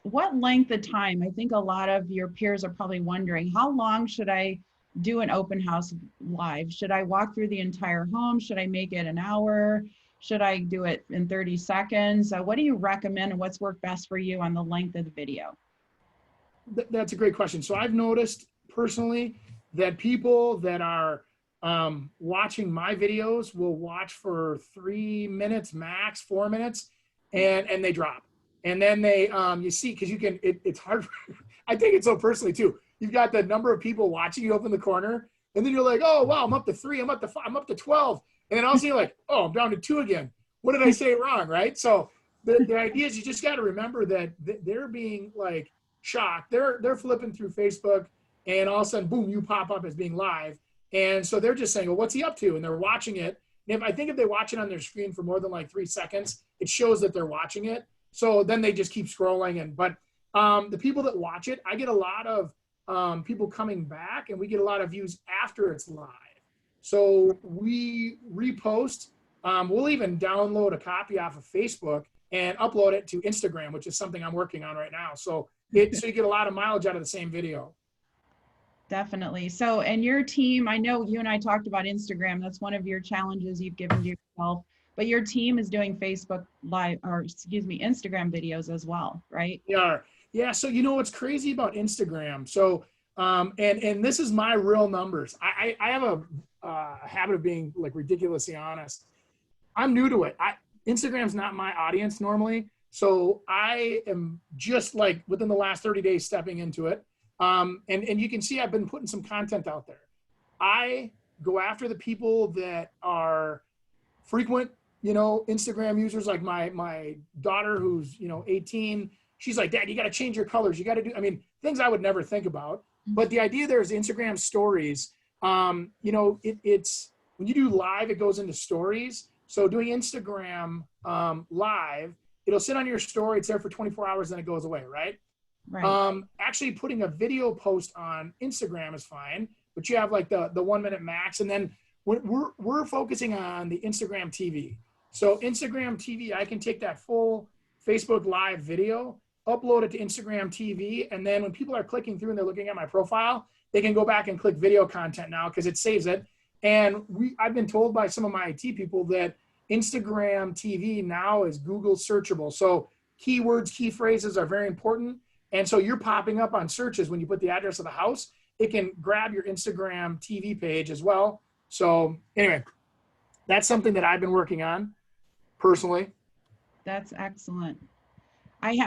what length of time? I think a lot of your peers are probably wondering, how long should I do an open house live? Should I walk through the entire home? Should I make it an hour? Should I do it in 30 seconds? What do you recommend, and what's worked best for you on the length of the video? That's a great question. So I've noticed personally that people that are watching my videos will watch for 3 minutes max, 4 minutes, and they drop. And then they, you see, because you can, it's hard. I take it so personally too. You've got the number of people watching you up in the corner, and then you're like, oh wow, I'm up to 3, I'm up to 5, I'm up to 12, and then all of a sudden you're like, oh, I'm down to 2 again. What did I say wrong, right? So the idea is you just got to remember that they're being like shocked. They're flipping through Facebook, and all of a sudden, boom, you pop up as being live. And so they're just saying, well, what's he up to? And they're watching it. And if they watch it on their screen for more than like 3 seconds, it shows that they're watching it. So then they just keep scrolling. But the people that watch it, I get a lot of people coming back, and we get a lot of views after it's live. So we repost. We'll even download a copy off of Facebook and upload it to Instagram, which is something I'm working on right now. So you get a lot of mileage out of the same video. Definitely. So, and your team, I know you and I talked about Instagram. That's one of your challenges you've given to yourself, but your team is doing Facebook live, or excuse me, Instagram videos as well, right? Yeah. So, you know, what's crazy about Instagram. So, and this is my real numbers. I have a habit of being like ridiculously honest. I'm new to it. Instagram's not my audience normally. So I am just like within the last 30 days stepping into it. And you can see I've been putting some content out there. I go after the people that are frequent, you know, Instagram users, like my daughter who's, you know, 18. She's like, Dad, you got to change your colors. You got to do, I mean, things I would never think about. But the idea there is Instagram stories. You know, it's when you do live, it goes into stories. So doing Instagram live, it'll sit on your story. It's there for 24 hours, then it goes away, right? Right. Actually putting a video post on Instagram is fine, but you have like the 1 minute max. And then we're focusing on the Instagram TV. So Instagram TV, I can take that full Facebook live video, upload it to Instagram TV. And then when people are clicking through and they're looking at my profile, they can go back and click video content now because it saves it. And I've been told by some of my IT people that Instagram TV now is Google searchable. So keywords, key phrases are very important. And so you're popping up on searches when you put the address of the house. It can grab your Instagram TV page as well. So anyway, that's something that I've been working on personally. That's excellent.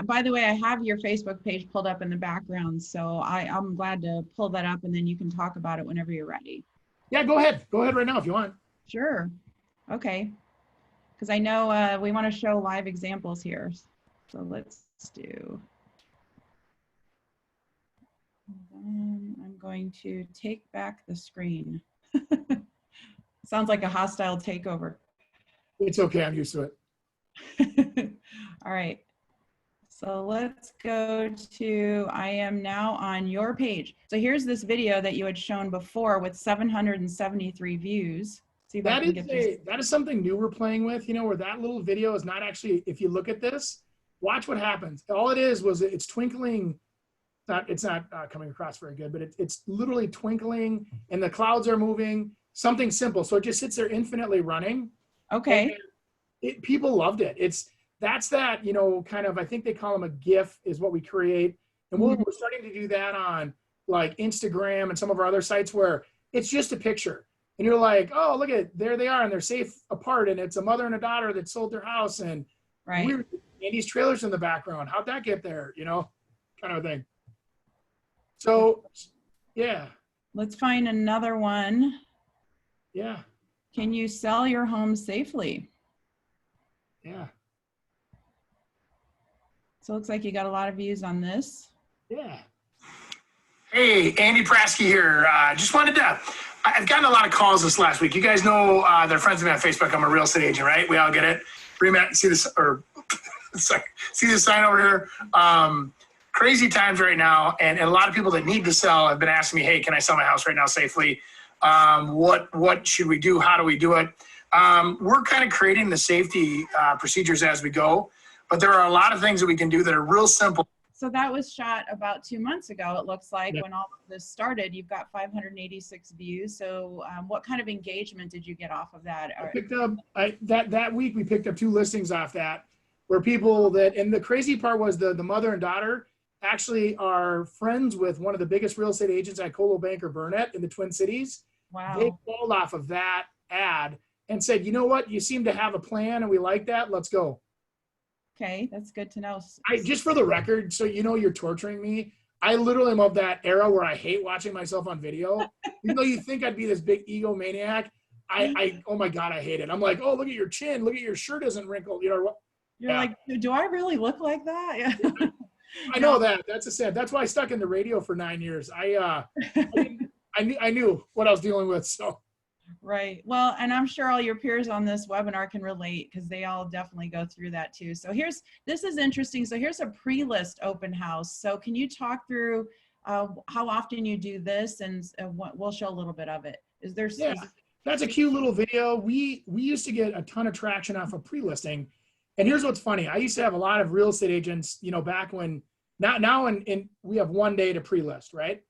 By the way, I have your Facebook page pulled up in the background. So I'm glad to pull that up, and then you can talk about it whenever you're ready. Yeah, go ahead. Go ahead right now if you want. Sure. Okay. Because I know we want to show live examples here. So let's do. I'm going to take back the screen. Sounds like a hostile takeover. It's okay. I'm used to it. All right. So let's go to, I am now on your page. So here's this video that you had shown before with 773 views. See if I can get this. That is something new we're playing with, you know, where that little video is not actually, if you look at this, watch what happens. All it is was it's twinkling. It's not coming across very good, but it's literally twinkling and the clouds are moving, something simple. So it just sits there infinitely running. Okay. People loved it. That's that, you know, kind of, I think they call them a GIF is what we create. And we're starting to do that on like Instagram and some of our other sites where it's just a picture. And you're like, oh, look at, there they are, and they're safe apart. And it's a mother and a daughter that sold their house. And weird, Andy's trailers in the background. How'd that get there? You know, kind of thing. So, yeah. Let's find another one. Yeah. Can you sell your home safely? Yeah. So it looks like you got a lot of views on this. Yeah. Hey, Andy Prasky here. Just wanted to, I've gotten a lot of calls this last week. You guys know, they're friends of me on Facebook. I'm a real estate agent, right? We all get it. Remat, see this, or sorry, see this sign over here? Crazy times right now. And a lot of people that need to sell have been asking me, hey, can I sell my house right now safely? What should we do? How do we do it? We're kind of creating the safety procedures as we go, but there are a lot of things that we can do that are real simple. So that was shot about 2 months ago. It looks like when all of this started, you've got 586 views. So what kind of engagement did you get off of that? I picked up that week. We picked up 2 listings off that where people that, and the crazy part was the mother and daughter actually are friends with one of the biggest real estate agents at Coldwell Banker Burnett in the Twin Cities. Wow. They called off of that ad and said, you know what, you seem to have a plan and we like that. Let's go. Okay, that's good to know. Just for the record, so you know you're torturing me, I literally am of that era where I hate watching myself on video. Even though you think I'd be this big egomaniac, oh my God, I hate it. I'm like, oh, look at your chin. Look at your shirt isn't wrinkled. You know, you're like, do I really look like that? Yeah. I know that. That's a sad. That's why I stuck in the radio for 9 years. I knew what I was dealing with. So. Right. Well, and I'm sure all your peers on this webinar can relate because they all definitely go through that too. So this is interesting. So here's a pre-list open house. So can you talk through how often you do this, and we'll show a little bit of it. Yeah, that's a cute little video. We used to get a ton of traction off of pre-listing. And here's what's funny. I used to have a lot of real estate agents, you know, back when, now we have 1 day to pre-list, right?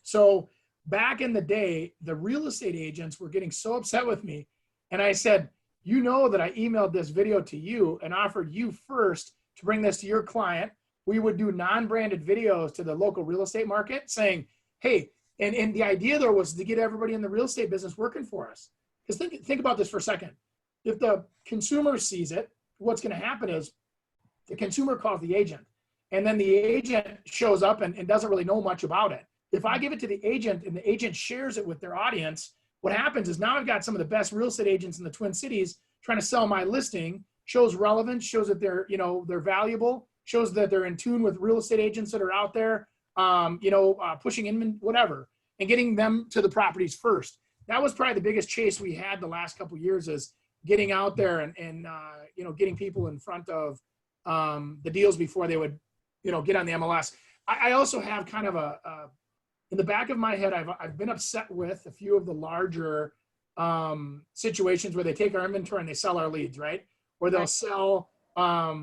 So back in the day, the real estate agents were getting so upset with me. And I said, you know that I emailed this video to you and offered you first to bring this to your client. We would do non-branded videos to the local real estate market saying, hey, and the idea there was to get everybody in the real estate business working for us. Because think about this for a second. If the consumer sees it, what's going to happen is the consumer calls the agent, and then the agent shows up and doesn't really know much about it. If I give it to the agent and the agent shares it with their audience, what happens is now I've got some of the best real estate agents in the Twin Cities trying to sell my listing, shows relevance, shows that they're, you know, they're valuable, shows that they're in tune with real estate agents that are out there, pushing in whatever, and getting them to the properties first. That was probably the biggest chase we had the last couple of years, is getting out there and getting people in front of the deals before they would, get on the MLS. I also have kind of in the back of my head, I've been upset with a few of the larger situations where they take our inventory and they sell our leads, right? Or they'll sell, I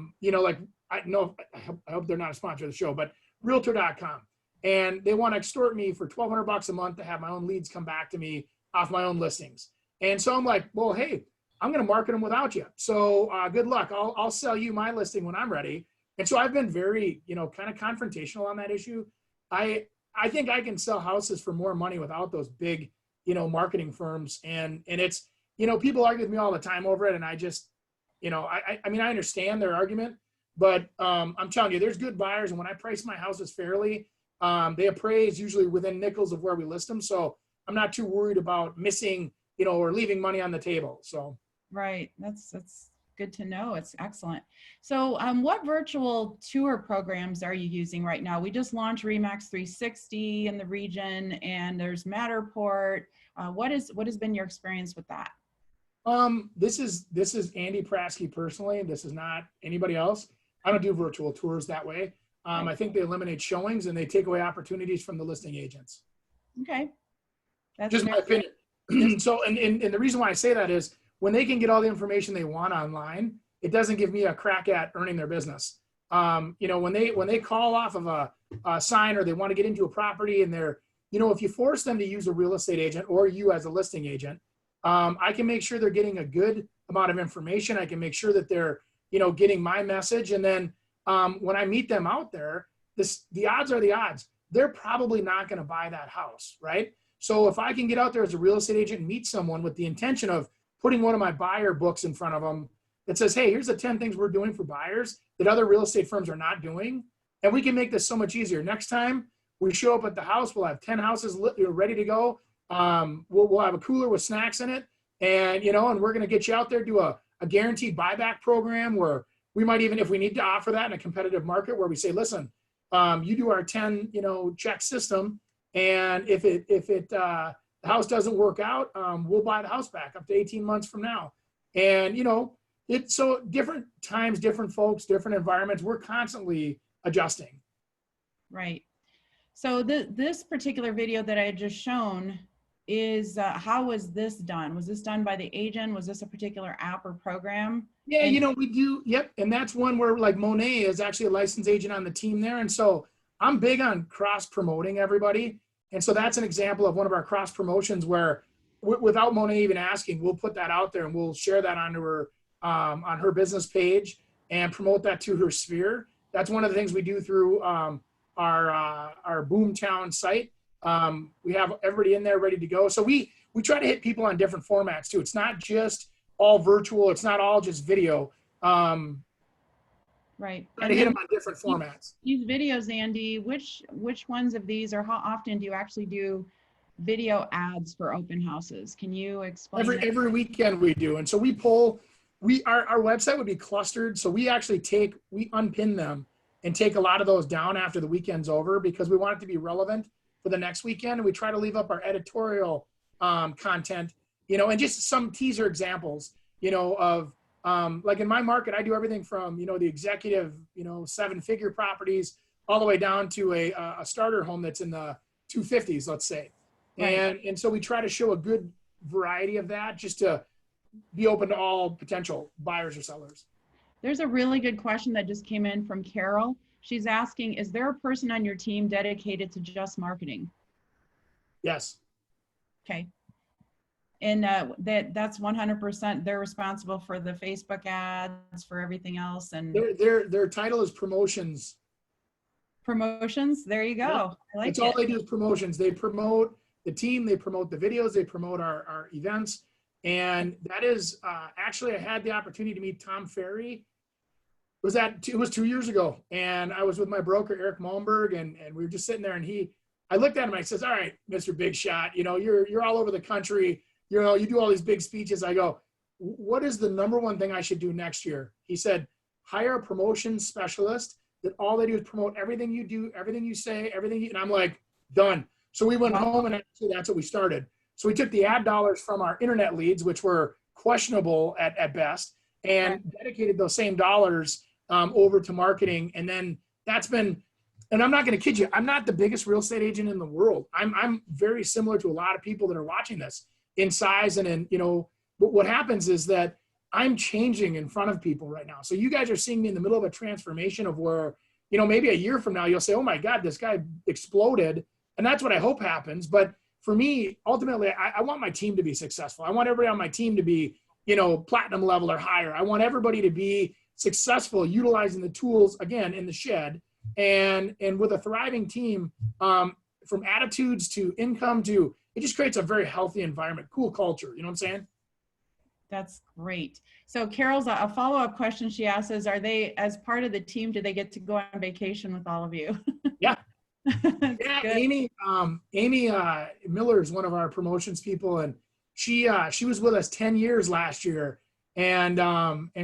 hope they're not a sponsor of the show, but Realtor.com. And they want to extort me for $1,200 a month to have my own leads come back to me off my own listings. And so I'm like, well, hey, I'm going to market them without you. So good luck. I'll sell you my listing when I'm ready. And so I've been very, kind of confrontational on that issue. I think I can sell houses for more money without those big, marketing firms. And it's, people argue with me all the time over it. And I just, I understand their argument, but I'm telling you, there's good buyers. And when I price my houses fairly, they appraise usually within nickels of where we list them. So I'm not too worried about missing, or leaving money on the table. So. Right. That's good to know. It's excellent. So what virtual tour programs are you using right now? We just launched Remax 360 in the region, and there's Matterport. What has been your experience with that? This is Andy Prasky personally. This is not anybody else. I don't do virtual tours that way. I think they eliminate showings and they take away opportunities from the listing agents. Okay. That's just my opinion. So, and the reason why I say that is when they can get all the information they want online, it doesn't give me a crack at earning their business. You know, when they call off of a sign or they want to get into a property and they're, you know, if you force them to use a real estate agent or you as a listing agent, I can make sure they're getting a good amount of information. I can make sure that they're, you know, getting my message. And then when I meet them out there, the odds are the odds. They're probably not going to buy that house, right? So if I can get out there as a real estate agent and meet someone with the intention of putting one of my buyer books in front of them that says, hey, here's the 10 things we're doing for buyers that other real estate firms are not doing. And we can make this so much easier. Next time we show up at the house, we'll have 10 houses ready to go. We'll have a cooler with snacks in it. And, you know, and we're going to get you out there, do a guaranteed buyback program where we might even, if we need to offer that in a competitive market where we say, listen, you do our 10, you know, check system. And if the house doesn't work out, we'll buy the house back up to 18 months from now. And, you know, it's so different times, different folks, different environments. We're constantly adjusting. Right. So this particular video that I had just shown is, how was this done? Was this done by the agent? Was this a particular app or program? Yeah, you know, we do. Yep. And that's one where like Monet is actually a licensed agent on the team there. And so I'm big on cross promoting everybody. And so that's an example of one of our cross promotions where without Monet even asking, we'll put that out there and we'll share that onto her, on her business page and promote that to her sphere. That's one of the things we do through our Boomtown site. We have everybody in there ready to go. So we try to hit people on different formats too. It's not just all virtual. It's not all just video. Right. Try to hit them on different formats. These videos, Andy, which ones of these, or how often do you actually do video ads for open houses? Can you explain? Every weekend we do. And so we pull, our website would be clustered. So we actually we unpin them and take a lot of those down after the weekend's over because we want it to be relevant for the next weekend. And we try to leave up our editorial content, you know, and just some teaser examples, you know, of like in my market, I do everything from, you know, the executive, you know, 7-figure properties all the way down to a starter home that's in the 250s, let's say. Right. And so we try to show a good variety of that just to be open to all potential buyers or sellers. There's a really good question that just came in from Carol. She's asking, is there a person on your team dedicated to just marketing? Yes. Okay. And that's 100%. They're responsible for the Facebook ads, for everything else. And their title is promotions. Promotions. There you go. Yeah. I like That's all they do is promotions. They promote the team. They promote the videos. They promote our events. And that is actually, I had the opportunity to meet Tom Ferry. It was 2 years ago. And I was with my broker, Eric Malmberg, and we were just sitting there and I looked at him and I says, all right, Mr. Big Shot, you know, you're all over the country. You know, you do all these big speeches. I go, what is the number one thing I should do next year? He said, hire a promotion specialist that all they do is promote everything you do, everything you say, and I'm like, done. So we went home and actually that's what we started. So we took the ad dollars from our internet leads, which were questionable at best, and dedicated those same dollars over to marketing. And then that's been, and I'm not going to kid you, I'm not the biggest real estate agent in the world. I'm very similar to a lot of people that are watching this in size and in, you know, but what happens is that I'm changing in front of people right now. So you guys are seeing me in the middle of a transformation of where, you know, maybe a year from now, you'll say, oh my God, this guy exploded. And that's what I hope happens. But for me, ultimately, I want my team to be successful. I want everybody on my team to be, you know, platinum level or higher. I want everybody to be successful utilizing the tools, again, in the shed. And with a thriving team, from attitudes to income to, it just creates a very healthy environment, cool culture. You know what I'm saying? That's great. So Carol's a follow-up question she asks is, are they, as part of the team, do they get to go on vacation with all of you? Yeah. Yeah, good. Amy Miller is one of our promotions people, and she was with us 10 years last year. And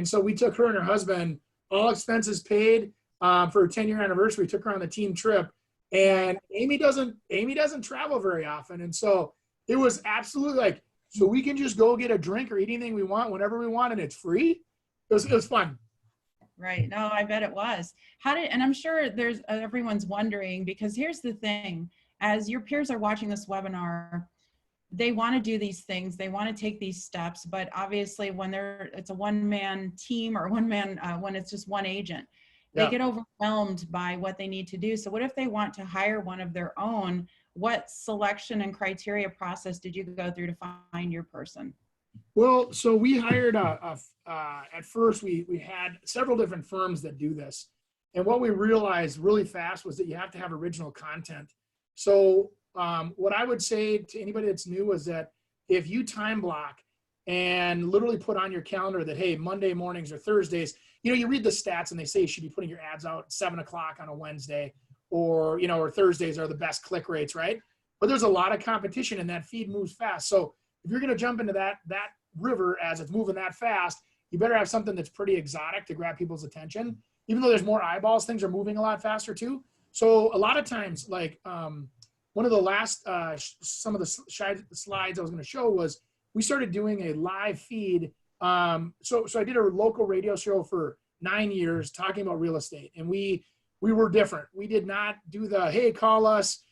so we took her and her husband, all expenses paid, for her 10-year anniversary, took her on the team trip. And Amy doesn't travel very often. And so it was absolutely like, so we can just go get a drink or eat anything we want whenever we want, and it's free. It was fun. Right. No, I bet it was. And I'm sure everyone's wondering, because here's the thing, as your peers are watching this webinar, they want to do these things, they want to take these steps, but obviously when it's a one-man team or when it's just one agent, they Yeah. get overwhelmed by what they need to do. So what if they want to hire one of their own? What selection and criteria process did you go through to find your person? Well, so we hired at first we had several different firms that do this. And what we realized really fast was that you have to have original content. So what I would say to anybody that's new is that if you time block and literally put on your calendar that, hey, Monday mornings or Thursdays, you read the stats and they say you should be putting your ads out at 7 o'clock on a Wednesday, or, or Thursdays are the best click rates, right? But there's a lot of competition and that feed moves fast. So if you're going to jump into that river as it's moving that fast, you better have something that's pretty exotic to grab people's attention. Even though there's more eyeballs, things are moving a lot faster too. So a lot of times, like one of the last, some of the slides I was going to show was we started doing a live feed. So I did a local radio show for 9 years talking about real estate, and we were different. We did not do the, hey, call us.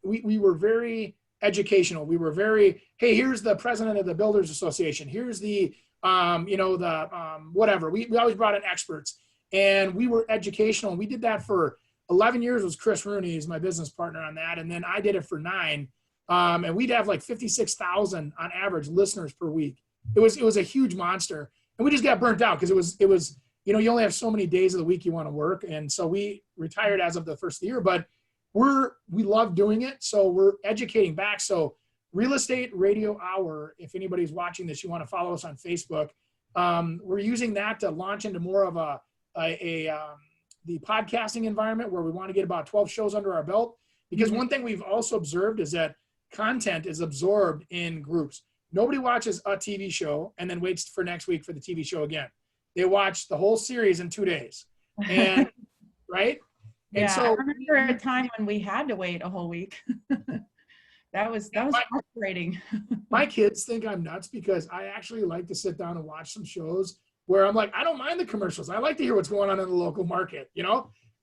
We were very educational. We were very, hey, here's the president of the Builders Association. Here's the, whatever. We always brought in experts, and we were educational. And we did that for 11 years. Was Chris Rooney, he's my business partner on that. And then I did it for 9. And we'd have like 56,000 on average listeners per week. It was a huge monster. And we just got burnt out because it was, you only have so many days of the week you want to work. And so we retired as of the first year, but we love doing it. So we're educating back. So Real Estate Radio Hour, if anybody's watching this, you want to follow us on Facebook. We're using that to launch into more of the podcasting environment, where we want to get about 12 shows under our belt. Because one thing we've also observed is that content is absorbed in groups. Nobody watches a TV show and then waits for next week for the TV show again. They watch the whole series in 2 days. And right? Yeah, and so I remember a time when we had to wait a whole week. that was frustrating. My kids think I'm nuts because I actually like to sit down and watch some shows where I'm like, I don't mind the commercials. I like to hear what's going on in the local market, And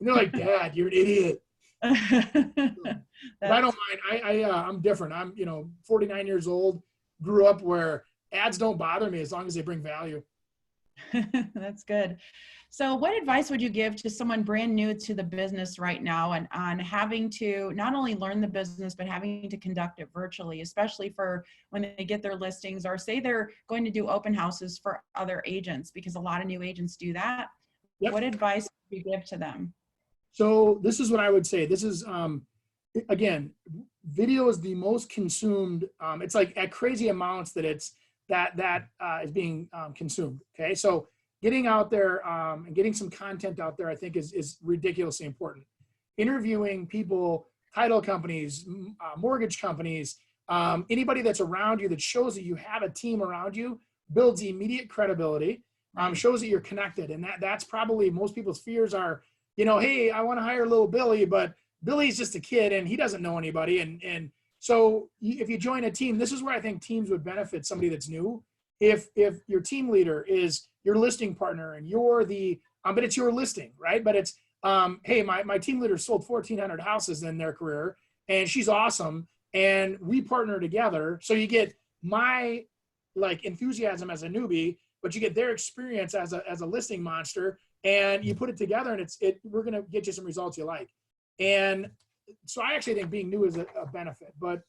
they're like, Dad, you're an idiot. But I don't mind. I'm different. I'm 49 years old. Grew up where ads don't bother me as long as they bring value. That's good. So what advice would you give to someone brand new to the business right now, and on having to not only learn the business, but having to conduct it virtually, especially for when they get their listings, or say they're going to do open houses for other agents, because a lot of new agents do that. Yep. What advice would you give to them? So this is what I would say. This is, again, video is the most consumed. It's like at crazy amounts that it's that is being consumed. Okay. So getting out there and getting some content out there, I think is ridiculously important. Interviewing people, title companies, mortgage companies, anybody that's around you that shows that you have a team around you, builds immediate credibility, shows that you're connected. And that's probably most people's fears are, hey, I want to hire little Billy, but Billy's just a kid and he doesn't know anybody. And so if you join a team, this is where I think teams would benefit somebody that's new. If your team leader is your listing partner and you're the, but it's your listing, right? But it's, hey, my team leader sold 1,400 houses in their career and she's awesome. And we partner together. So you get my enthusiasm as a newbie, but you get their experience as a listing monster, and you put it together and we're going to get you some results you like. And so I actually think being new is a benefit, but.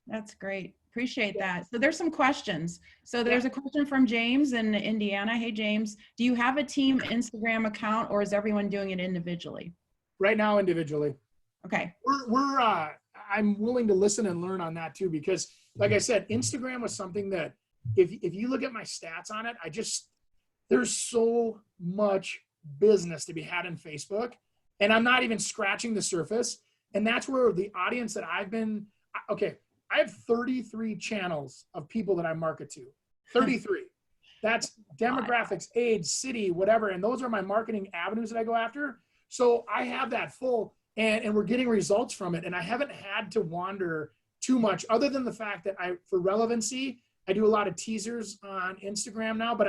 That's great. Appreciate that. So there's some questions. So there's a question from James in Indiana. Hey, James, do you have a team Instagram account, or is everyone doing it individually? Right now, individually. Okay. I'm willing to listen and learn on that too, because like I said, Instagram was something that if you look at my stats on it, there's so much business to be had in Facebook, and I'm not even scratching the surface. And that's where the audience that I have 33 channels of people that I market to. 33. That's demographics, age, city, whatever. And those are my marketing avenues that I go after. So I have that full, and we're getting results from it. And I haven't had to wander too much, other than the fact that for relevancy, I do a lot of teasers on Instagram now, but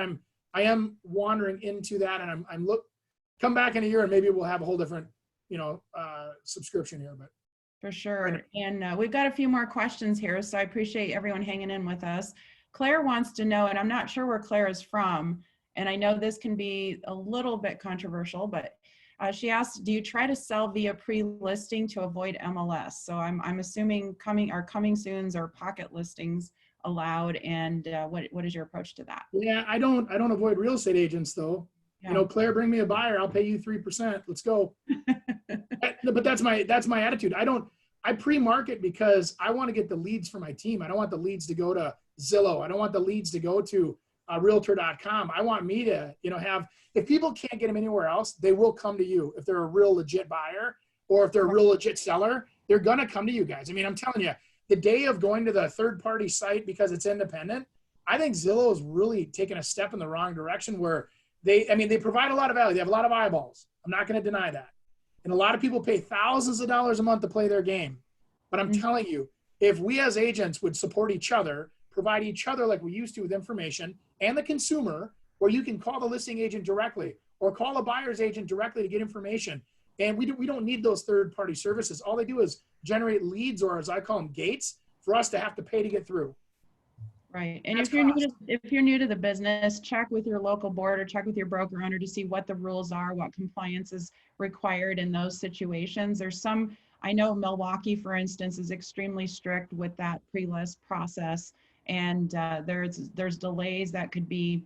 I am wandering into that, and come back in a year and maybe we'll have a whole different, subscription here, but. For sure. And we've got a few more questions here, so I appreciate everyone hanging in with us. Claire wants to know, and I'm not sure where Claire is from, and I know this can be a little bit controversial, but She asked, do you try to sell via pre-listing to avoid MLS? So I'm assuming coming soons or pocket listings allowed, and what is your approach to that? Yeah, I don't avoid real estate agents though. Yeah. You know, Claire, bring me a buyer. I'll pay you 3%. Let's go. But that's my attitude. I pre-market because I want to get the leads for my team. I don't want the leads to go to Zillow. I don't want the leads to go to realtor.com. I want me to, have, if people can't get them anywhere else, they will come to you. If they're a real legit buyer or if they're a real legit seller, they're going to come to you guys. I mean, I'm telling you, the day of going to the third party site because it's independent, I think Zillow is really taking a step in the wrong direction where they provide a lot of value. They have a lot of eyeballs. I'm not going to deny that. And a lot of people pay thousands of dollars a month to play their game. But I'm telling you, if we as agents would support each other, provide each other like we used to with information and the consumer, where you can call the listing agent directly or call a buyer's agent directly to get information. And we don't need those third-party services. All they do is generate leads, or as I call them, gates, for us to have to pay to get through. Right. And if you're new to the business, check with your local board or check with your broker owner to see what the rules are, what compliance is required in those situations. There's some, I know Milwaukee, for instance, is extremely strict with that pre-list process. And there's delays that could be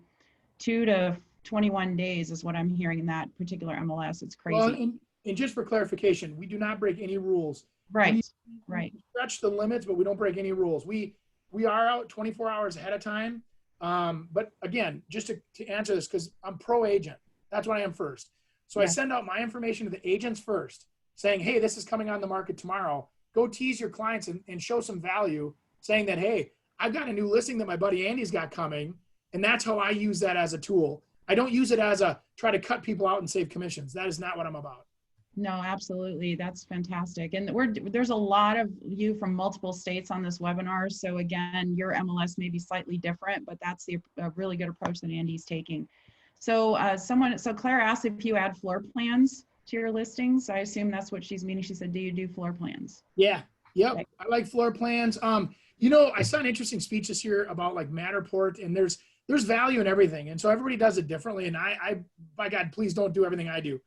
2 to 21 days is what I'm hearing in that particular MLS. It's crazy. Well, and just for clarification, we do not break any rules. Right. We stretch the limits, but we don't break any rules. We are out 24 hours ahead of time. But again, just to answer this, because I'm pro agent, that's what I am first. So yeah. I send out my information to the agents first, saying, hey, this is coming on the market tomorrow. Go tease your clients and show some value, saying that, hey, I've got a new listing that my buddy Andy's got coming. And that's how I use that as a tool. I don't use it as a try to cut people out and save commissions. That is not what I'm about. No, absolutely. That's fantastic. And there's a lot of you from multiple states on this webinar. So again, your MLS may be slightly different, but that's a really good approach that Andy's taking. So Claire asked if you add floor plans to your listings. I assume that's what she's meaning. She said, do you do floor plans? Yeah. Yep. Okay. I like floor plans. I saw an interesting speech this year about like Matterport, and there's value in everything. And so everybody does it differently. And I by God, please don't do everything I do.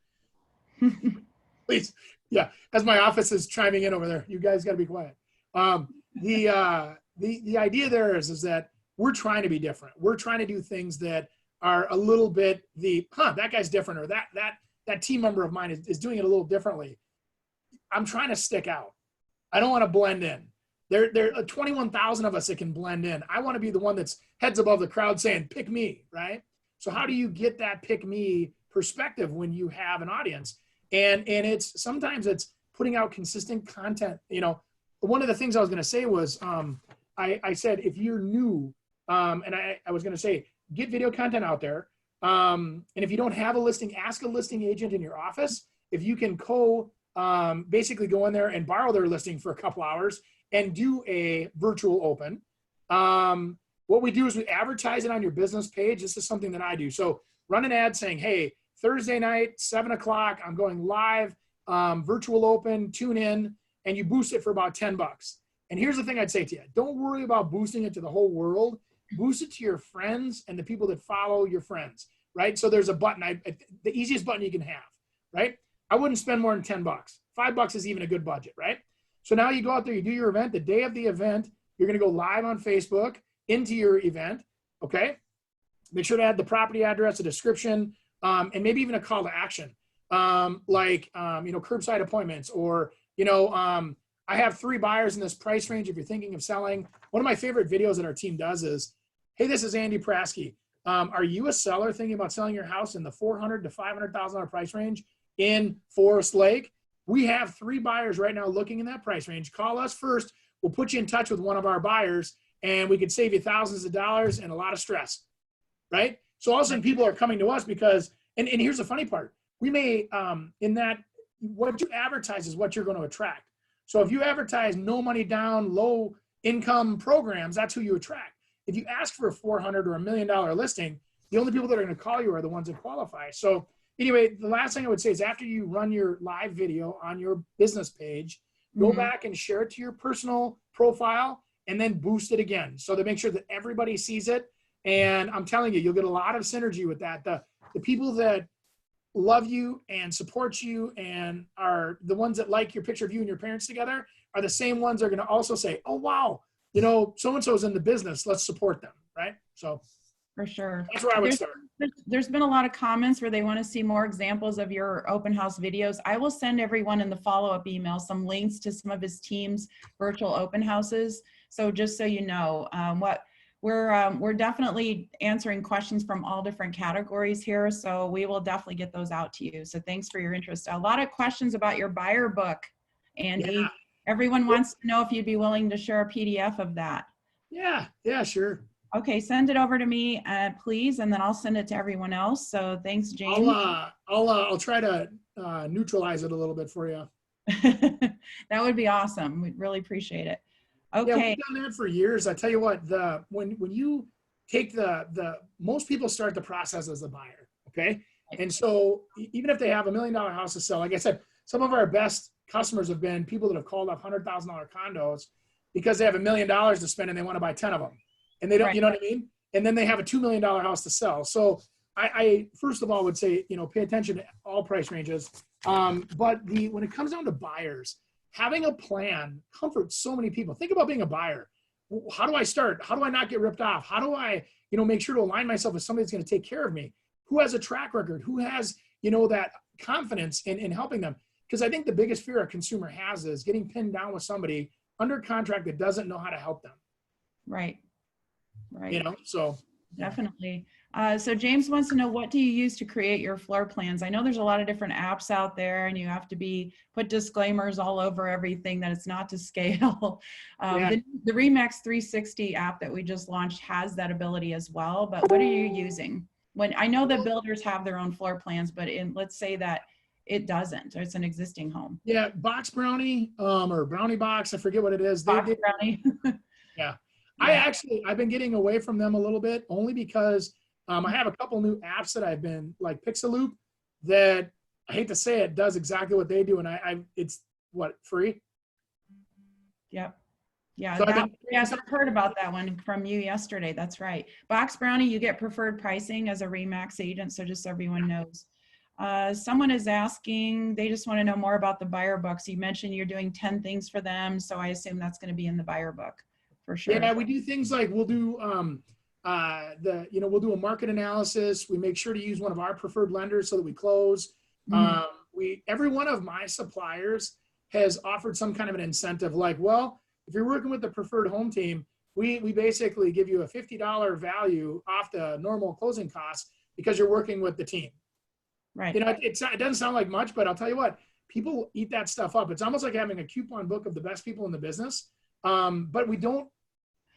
Please. Yeah. As my office is chiming in over there, you guys got to be quiet. The idea there is that we're trying to be different. We're trying to do things that are a little bit that guy's different, or that team member of mine is doing it a little differently. I'm trying to stick out. I don't want to blend in. There are 21,000 of us that can blend in. I want to be the one that's heads above the crowd saying, pick me, right? So how do you get that pick me perspective when you have an audience? And sometimes it's putting out consistent content. One of the things I was going to say was, I said, if you're new, and I was going to say, get video content out there. And if you don't have a listing, ask a listing agent in your office if you can basically go in there and borrow their listing for a couple hours and do a virtual open. What we do is we advertise it on your business page. This is something that I do. So run an ad saying, hey, Thursday night, 7 o'clock, I'm going live, virtual open, tune in, and you boost it for about $10. And here's the thing I'd say to you. Don't worry about boosting it to the whole world. Boost it to your friends and the people that follow your friends, right? So there's a button, the easiest button you can have, right? I wouldn't spend more than $10. $5 is even a good budget, right? So now you go out there, you do your event. The day of the event, you're going to go live on Facebook into your event, okay? Make sure to add the property address, a description, and maybe even a call to action, curbside appointments, or, I have 3 buyers in this price range if you're thinking of selling. One of my favorite videos that our team does is, hey, this is Andy Prasky. Are you a seller thinking about selling your house in the $400,000 to $500,000 price range in Forest Lake? We have 3 buyers right now looking in that price range. Call us first. We'll put you in touch with one of our buyers, and we could save you thousands of dollars and a lot of stress, right? So all of a sudden people are coming to us because, and here's the funny part, we may, what you advertise is what you're going to attract. So if you advertise no money down, low income programs, that's who you attract. If you ask for a $400,000 or $1 million listing, the only people that are going to call you are the ones that qualify. So anyway, the last thing I would say is after you run your live video on your business page, go back and share it to your personal profile and then boost it again. So to make sure that everybody sees it. And I'm telling you, you'll get a lot of synergy with that. The people that, love you and support you and are the ones that like your picture of you and your parents together are the same ones that are going to also say, oh, wow, you know, so-and-so's in the business. Let's support them. Right. So For sure. that's where I would start. There's been a lot of comments where they want to see more examples of your open house videos. I will send everyone in the follow-up email some links to some of his team's virtual open houses. So just so you know, we're definitely answering questions from all different categories here. So we will definitely get those out to you. So thanks for your interest. A lot of questions about your buyer book, Andy. Yeah. Everyone wants to know if you'd be willing to share a PDF of that. Yeah, sure. Okay, send it over to me, please, and then I'll send it to everyone else. So thanks, James. I'll try to neutralize it a little bit for you. That would be awesome. We'd really appreciate it. Okay. Yeah, we've done that for years. I tell you what, when you take most people start the process as a buyer, okay? And so even if they have $1 million house to sell, like I said, some of our best customers have been people that have called up $100,000 condos because they have $1 million to spend and they want to buy 10 of them. And they don't, you know what I mean? And then they have a $2 million house to sell. So I first of all would say, you know, pay attention to all price ranges. But when it comes down to buyers, having a plan comforts so many people. Think about being a buyer. How do I start? How do I not get ripped off? How do I, you know, make sure to align myself with somebody that's going to take care of me? Who has a track record? Who has, you know, that confidence in helping them? Because I think the biggest fear a consumer has is getting pinned down with somebody under contract that doesn't know how to help them. Right. You know, so. Definitely. So James wants to know, what do you use to create your floor plans? I know there's a lot of different apps out there and you have to put disclaimers all over everything that it's not to scale. The RE/MAX 360 app that we just launched has that ability as well, but what are you using? When I know that builders have their own floor plans, but let's say that it doesn't, or it's an existing home. Yeah, Box Brownie or Brownie Box, I forget what it is. Box Brownie. Yeah. I've been getting away from them a little bit only because I have a couple new apps that I've been like Pixaloop that I hate to say it does exactly what they do. And it's what, free? Yep. Yeah. So yes, I've heard about that one from you yesterday. That's right. Box Brownie, you get preferred pricing as a RE/MAX agent. So just so everyone knows. Someone is asking, they just want to know more about the buyer book. So you mentioned you're doing 10 things for them. So I assume that's going to be in the buyer book. For sure. Yeah, we do things like we'll do we'll do a market analysis. We make sure to use one of our preferred lenders so that we close. Every one of my suppliers has offered some kind of an incentive, like, well, if you're working with the preferred home team, we basically give you a $50 value off the normal closing costs because you're working with the team. Right. You know, it doesn't sound like much, but I'll tell you what, people eat that stuff up. It's almost like having a coupon book of the best people in the business. But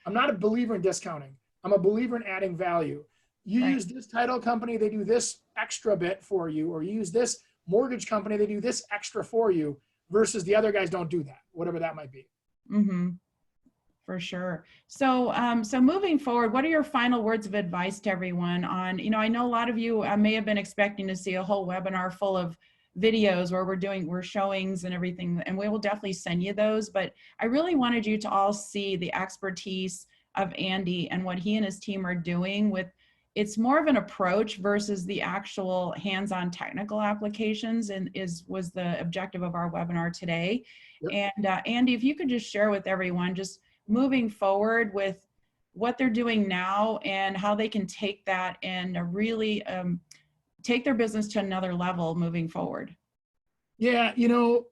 I'm not a believer in discounting. I'm a believer in adding value. You use this title company, they do this extra bit for you, or you use this mortgage company, they do this extra for you, versus the other guys don't do that, whatever that might be. Mm-hmm. For sure. So, so moving forward, what are your final words of advice to everyone on, you know, I know a lot of you may have been expecting to see a whole webinar full of videos where we're showings and everything, and we will definitely send you those, but I really wanted you to all see the expertise of Andy and what he and his team are doing with, it's more of an approach versus the actual hands-on technical applications, and was the objective of our webinar today. Yep. And Andy, if you could just share with everyone, just moving forward with what they're doing now and how they can take that and really take their business to another level moving forward. Yeah, you know,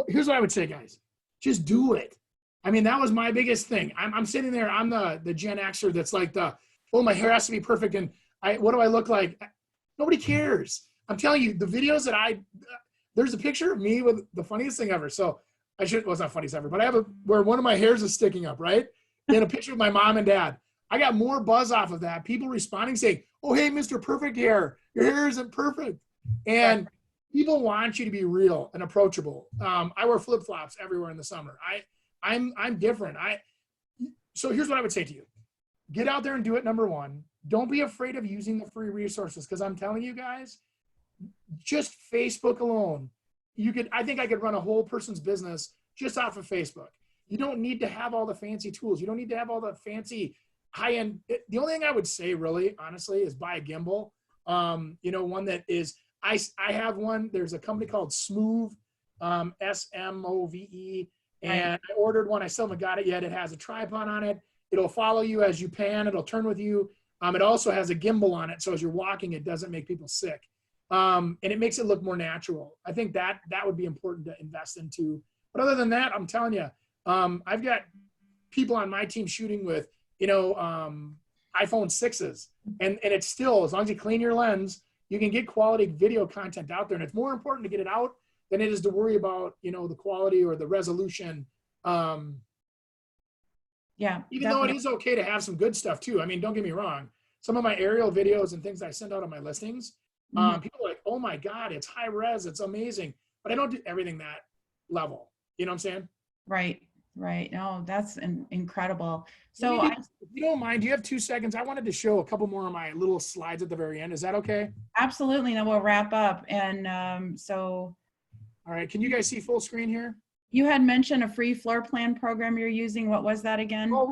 here's what I would say, guys. Just do it. I mean, that was my biggest thing. I'm sitting there, I'm the Gen Xer that's like oh, my hair has to be perfect and what do I look like? Nobody cares. I'm telling you, the videos that there's a picture of me with the funniest thing ever. So well, it's not funniest ever, but I have where one of my hairs is sticking up, right? And a picture of my mom and dad. I got more buzz off of that. People responding saying, oh, hey, Mr. Perfect Hair, your hair isn't perfect. And people want you to be real and approachable. I wear flip-flops everywhere in the summer. I'm different. So here's what I would say to you. Get out there and do it, number one. Don't be afraid of using the free resources, because I'm telling you guys, just Facebook alone, I think I could run a whole person's business just off of Facebook. You don't need to have all the fancy tools. You don't need to have all the fancy high-end. The only thing I would say really, honestly, is buy a gimbal. You know, one that is I have one. There's a company called Smove, SMOVE, and Right. I ordered one. I still haven't got it yet. It has a tripod on it. It'll follow you as you pan. It'll turn with you. It also has a gimbal on it, so as you're walking, it doesn't make people sick, and it makes it look more natural. I think that would be important to invest into. But other than that, I'm telling you, I've got people on my team shooting with, iPhone 6s, and it's still, as long as you clean your lens, you can get quality video content out there. And it's more important to get it out than it is to worry about, the quality or the resolution. Yeah. Even though it is okay to have some good stuff too. I mean, don't get me wrong. Some of my aerial videos and things I send out on my listings, people are like, oh my God, it's high res, it's amazing. But I don't do everything that level. You know what I'm saying? Right. Right. No, that's incredible. So if you don't mind, do you have 2 seconds? I wanted to show a couple more of my little slides at the very end. Is that okay? absolutely. Then we'll wrap up. And so. All right. Can you guys see full screen here? You had mentioned a free floor plan program you're using. What was that again? Oh,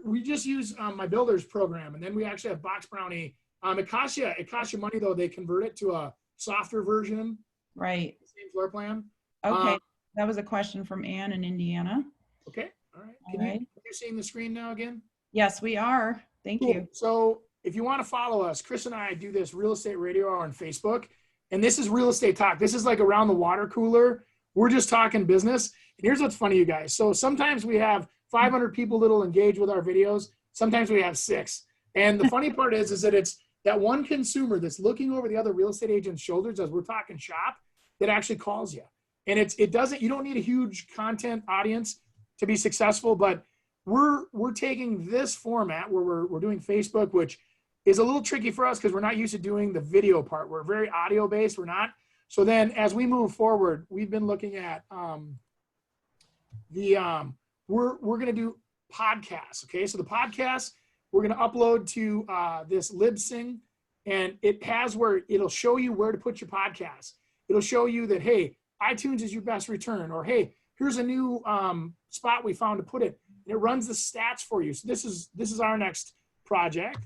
we just use my builders program, and then we actually have Box Brownie. It costs you money though. They convert it to a softer version. Right. Same floor plan. Okay. That was a question from Ann in Indiana. Okay. All right. Are you seeing the screen now again? Yes, we are. Thank you. So if you want to follow us, Chris and I do this real estate radio hour on Facebook, and this is real estate talk. This is like around the water cooler. We're just talking business. And here's what's funny, you guys. So sometimes we have 500 people that'll engage with our videos. Sometimes we have 6. And the funny part is that it's that one consumer that's looking over the other real estate agent's shoulders as we're talking shop that actually calls you. And you don't need a huge content audience to be successful, but we're taking this format where we're doing Facebook, which is a little tricky for us because we're not used to doing the video part. We're very audio based. We're not. So then as we move forward, we've been looking at we're going to do podcasts. Okay. So the podcast, we're going to upload to this Libsyn, and it has where it'll show you where to put your podcast. It'll show you that, hey, iTunes is your best return, or hey, here's a new spot we found to put it. And it runs the stats for you. So this is our next project.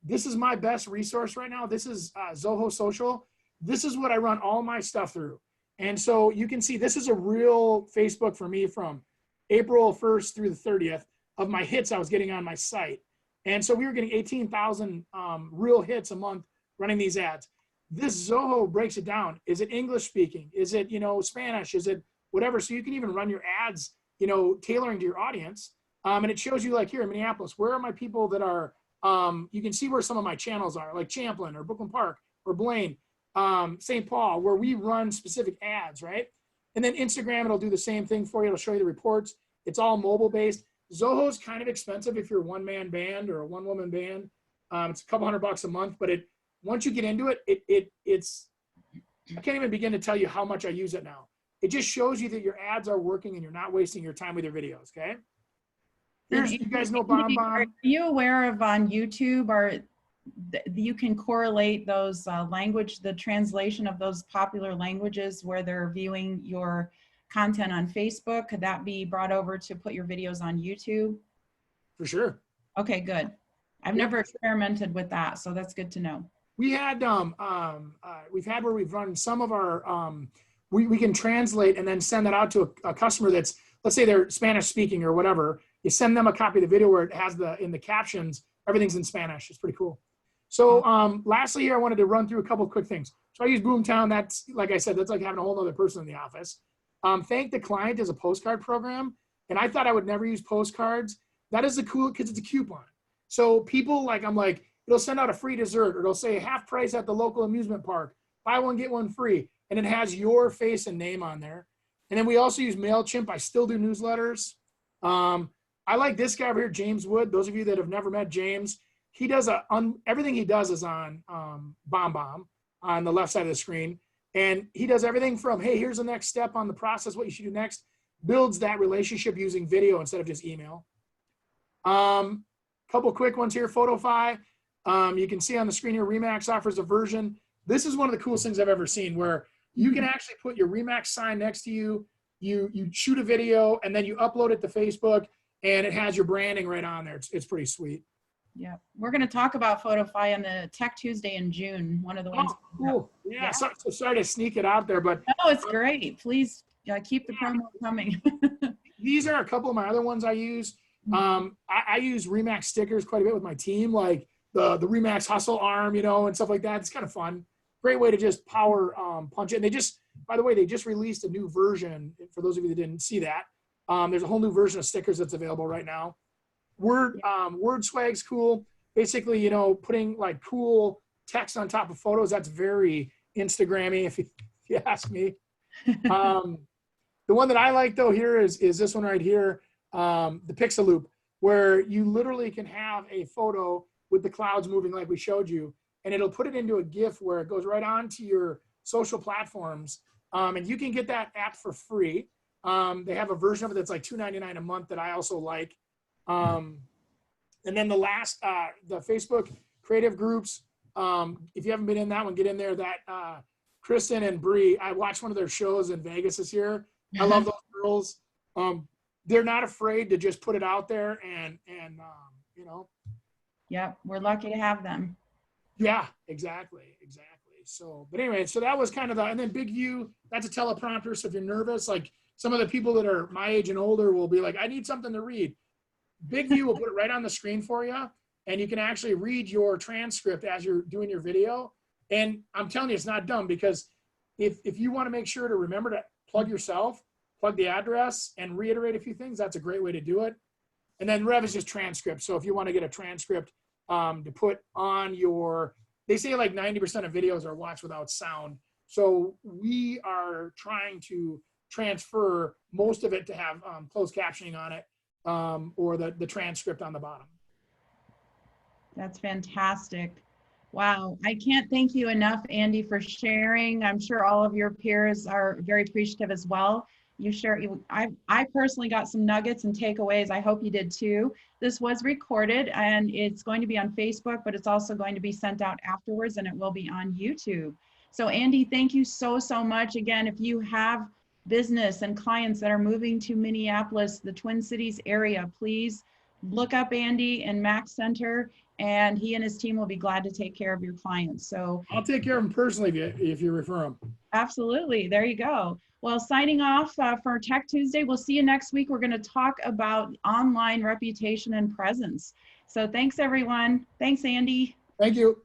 This is my best resource right now. This is Zoho Social. This is what I run all my stuff through. And so you can see this is a real Facebook for me from April 1st through the 30th of my hits I was getting on my site. And so we were getting 18,000 real hits a month running these ads. This Zoho breaks it down. Is it English speaking? Is it, Spanish? Is it whatever? So you can even run your ads, tailoring to your audience. And it shows you, like here in Minneapolis, where are my people that are, you can see where some of my channels are, like Champlin or Brooklyn Park or Blaine, St. Paul, where we run specific ads, right? And then Instagram, it'll do the same thing for you. It'll show you the reports. It's all mobile based. Zoho's kind of expensive if you're a one-man band or a one-woman band. It's a couple $100 a month, but once you get into it, it's I can't even begin to tell you how much I use it now. It just shows you that your ads are working and you're not wasting your time with your videos. Okay. You guys know BombBomb. Are you aware of on YouTube, or you can correlate those the translation of those popular languages where they're viewing your content on Facebook? Could that be brought over to put your videos on YouTube? For sure. Okay, good. I've never experimented with that, so that's good to know. We had we've had where we've run some of our we can translate and then send that out to a customer that's, let's say they're Spanish speaking or whatever. You send them a copy of the video where it has in the captions, everything's in Spanish. It's pretty cool. So lastly here, I wanted to run through a couple of quick things. So I use Boomtown. That's, like I said, that's like having a whole other person in the office. Thank the Client is a postcard program. And I thought I would never use postcards. That is the cool, because it's a coupon. So people it'll send out a free dessert, or it'll say half price at the local amusement park, buy one, get one free. And it has your face and name on there. And then we also use MailChimp. I still do newsletters. I like this guy over here, James Wood. Those of you that have never met James, he does everything he does is on BombBomb on the left side of the screen. And he does everything from, hey, here's the next step on the process, what you should do next, builds that relationship using video instead of just email. Couple quick ones here, PhotoFi. You can see on the screen here, Remax offers a version. This is one of the coolest things I've ever seen, where you can actually put your Remax sign next to you, you shoot a video, and then you upload it to Facebook, and it has your branding right on there. It's pretty sweet. Yeah, we're going to talk about PhotoFi on the Tech Tuesday in June. One of the ones. Oh, cool. Yeah. So sorry to sneak it out there, but No, it's great. Please keep the promo coming. these are a couple of my other ones I use. I use Remax stickers quite a bit with my team, like the Remax hustle arm, you know, and stuff like that. It's kind of fun. Great way to just power punch it. And they just, by the way, they just released a new version. For those of you that didn't see that, there's a whole new version of stickers that's available right now. Word swag's cool. Basically, you know, putting like cool text on top of photos. That's very Instagrammy, if you ask me. The one that I like though here is this one right here, the Pixel Loop, where you literally can have a photo with the clouds moving like we showed you, and it'll put it into a GIF where it goes right onto your social platforms, and you can get that app for free. They have a version of it that's like $2.99 a month that I also like. And then the last, the Facebook creative groups, if you haven't been in that one, get in there. That Kristen and Bree, I watched one of their shows in Vegas this year. I love those girls. They're not afraid to just put it out there and you know. Yeah, we're lucky to have them. Yeah, exactly. So, but anyway, so that was kind of and then Big U, that's a teleprompter. So if you're nervous, like some of the people that are my age and older will be like, I need something to read. Big View will put it right on the screen for you, and you can actually read your transcript as you're doing your video. And I'm telling you, it's not dumb, because if you want to make sure to remember to plug yourself, plug the address, and reiterate a few things, that's a great way to do it. And then Rev is just transcript. So if you want to get a transcript to put on your, they say like 90% of videos are watched without sound. So we are trying to transfer most of it to have closed captioning on it, or the transcript on the bottom. That's fantastic. Wow. I can't thank you enough, Andy, for sharing. I'm sure all of your peers are very appreciative as well. You share, I personally got some nuggets and takeaways. I hope you did too. This was recorded and it's going to be on Facebook, but it's also going to be sent out afterwards, and it will be on YouTube. So Andy, thank you so much. Again, if you have business and clients that are moving to Minneapolis, the Twin Cities area, please look up Andy in Mac Center, and he and his team will be glad to take care of your clients. So I'll take care of them personally if you refer them. Absolutely. There you go. Well, signing off for Tech Tuesday. We'll see you next week. We're going to talk about online reputation and presence. So thanks, everyone. Thanks, Andy. Thank you.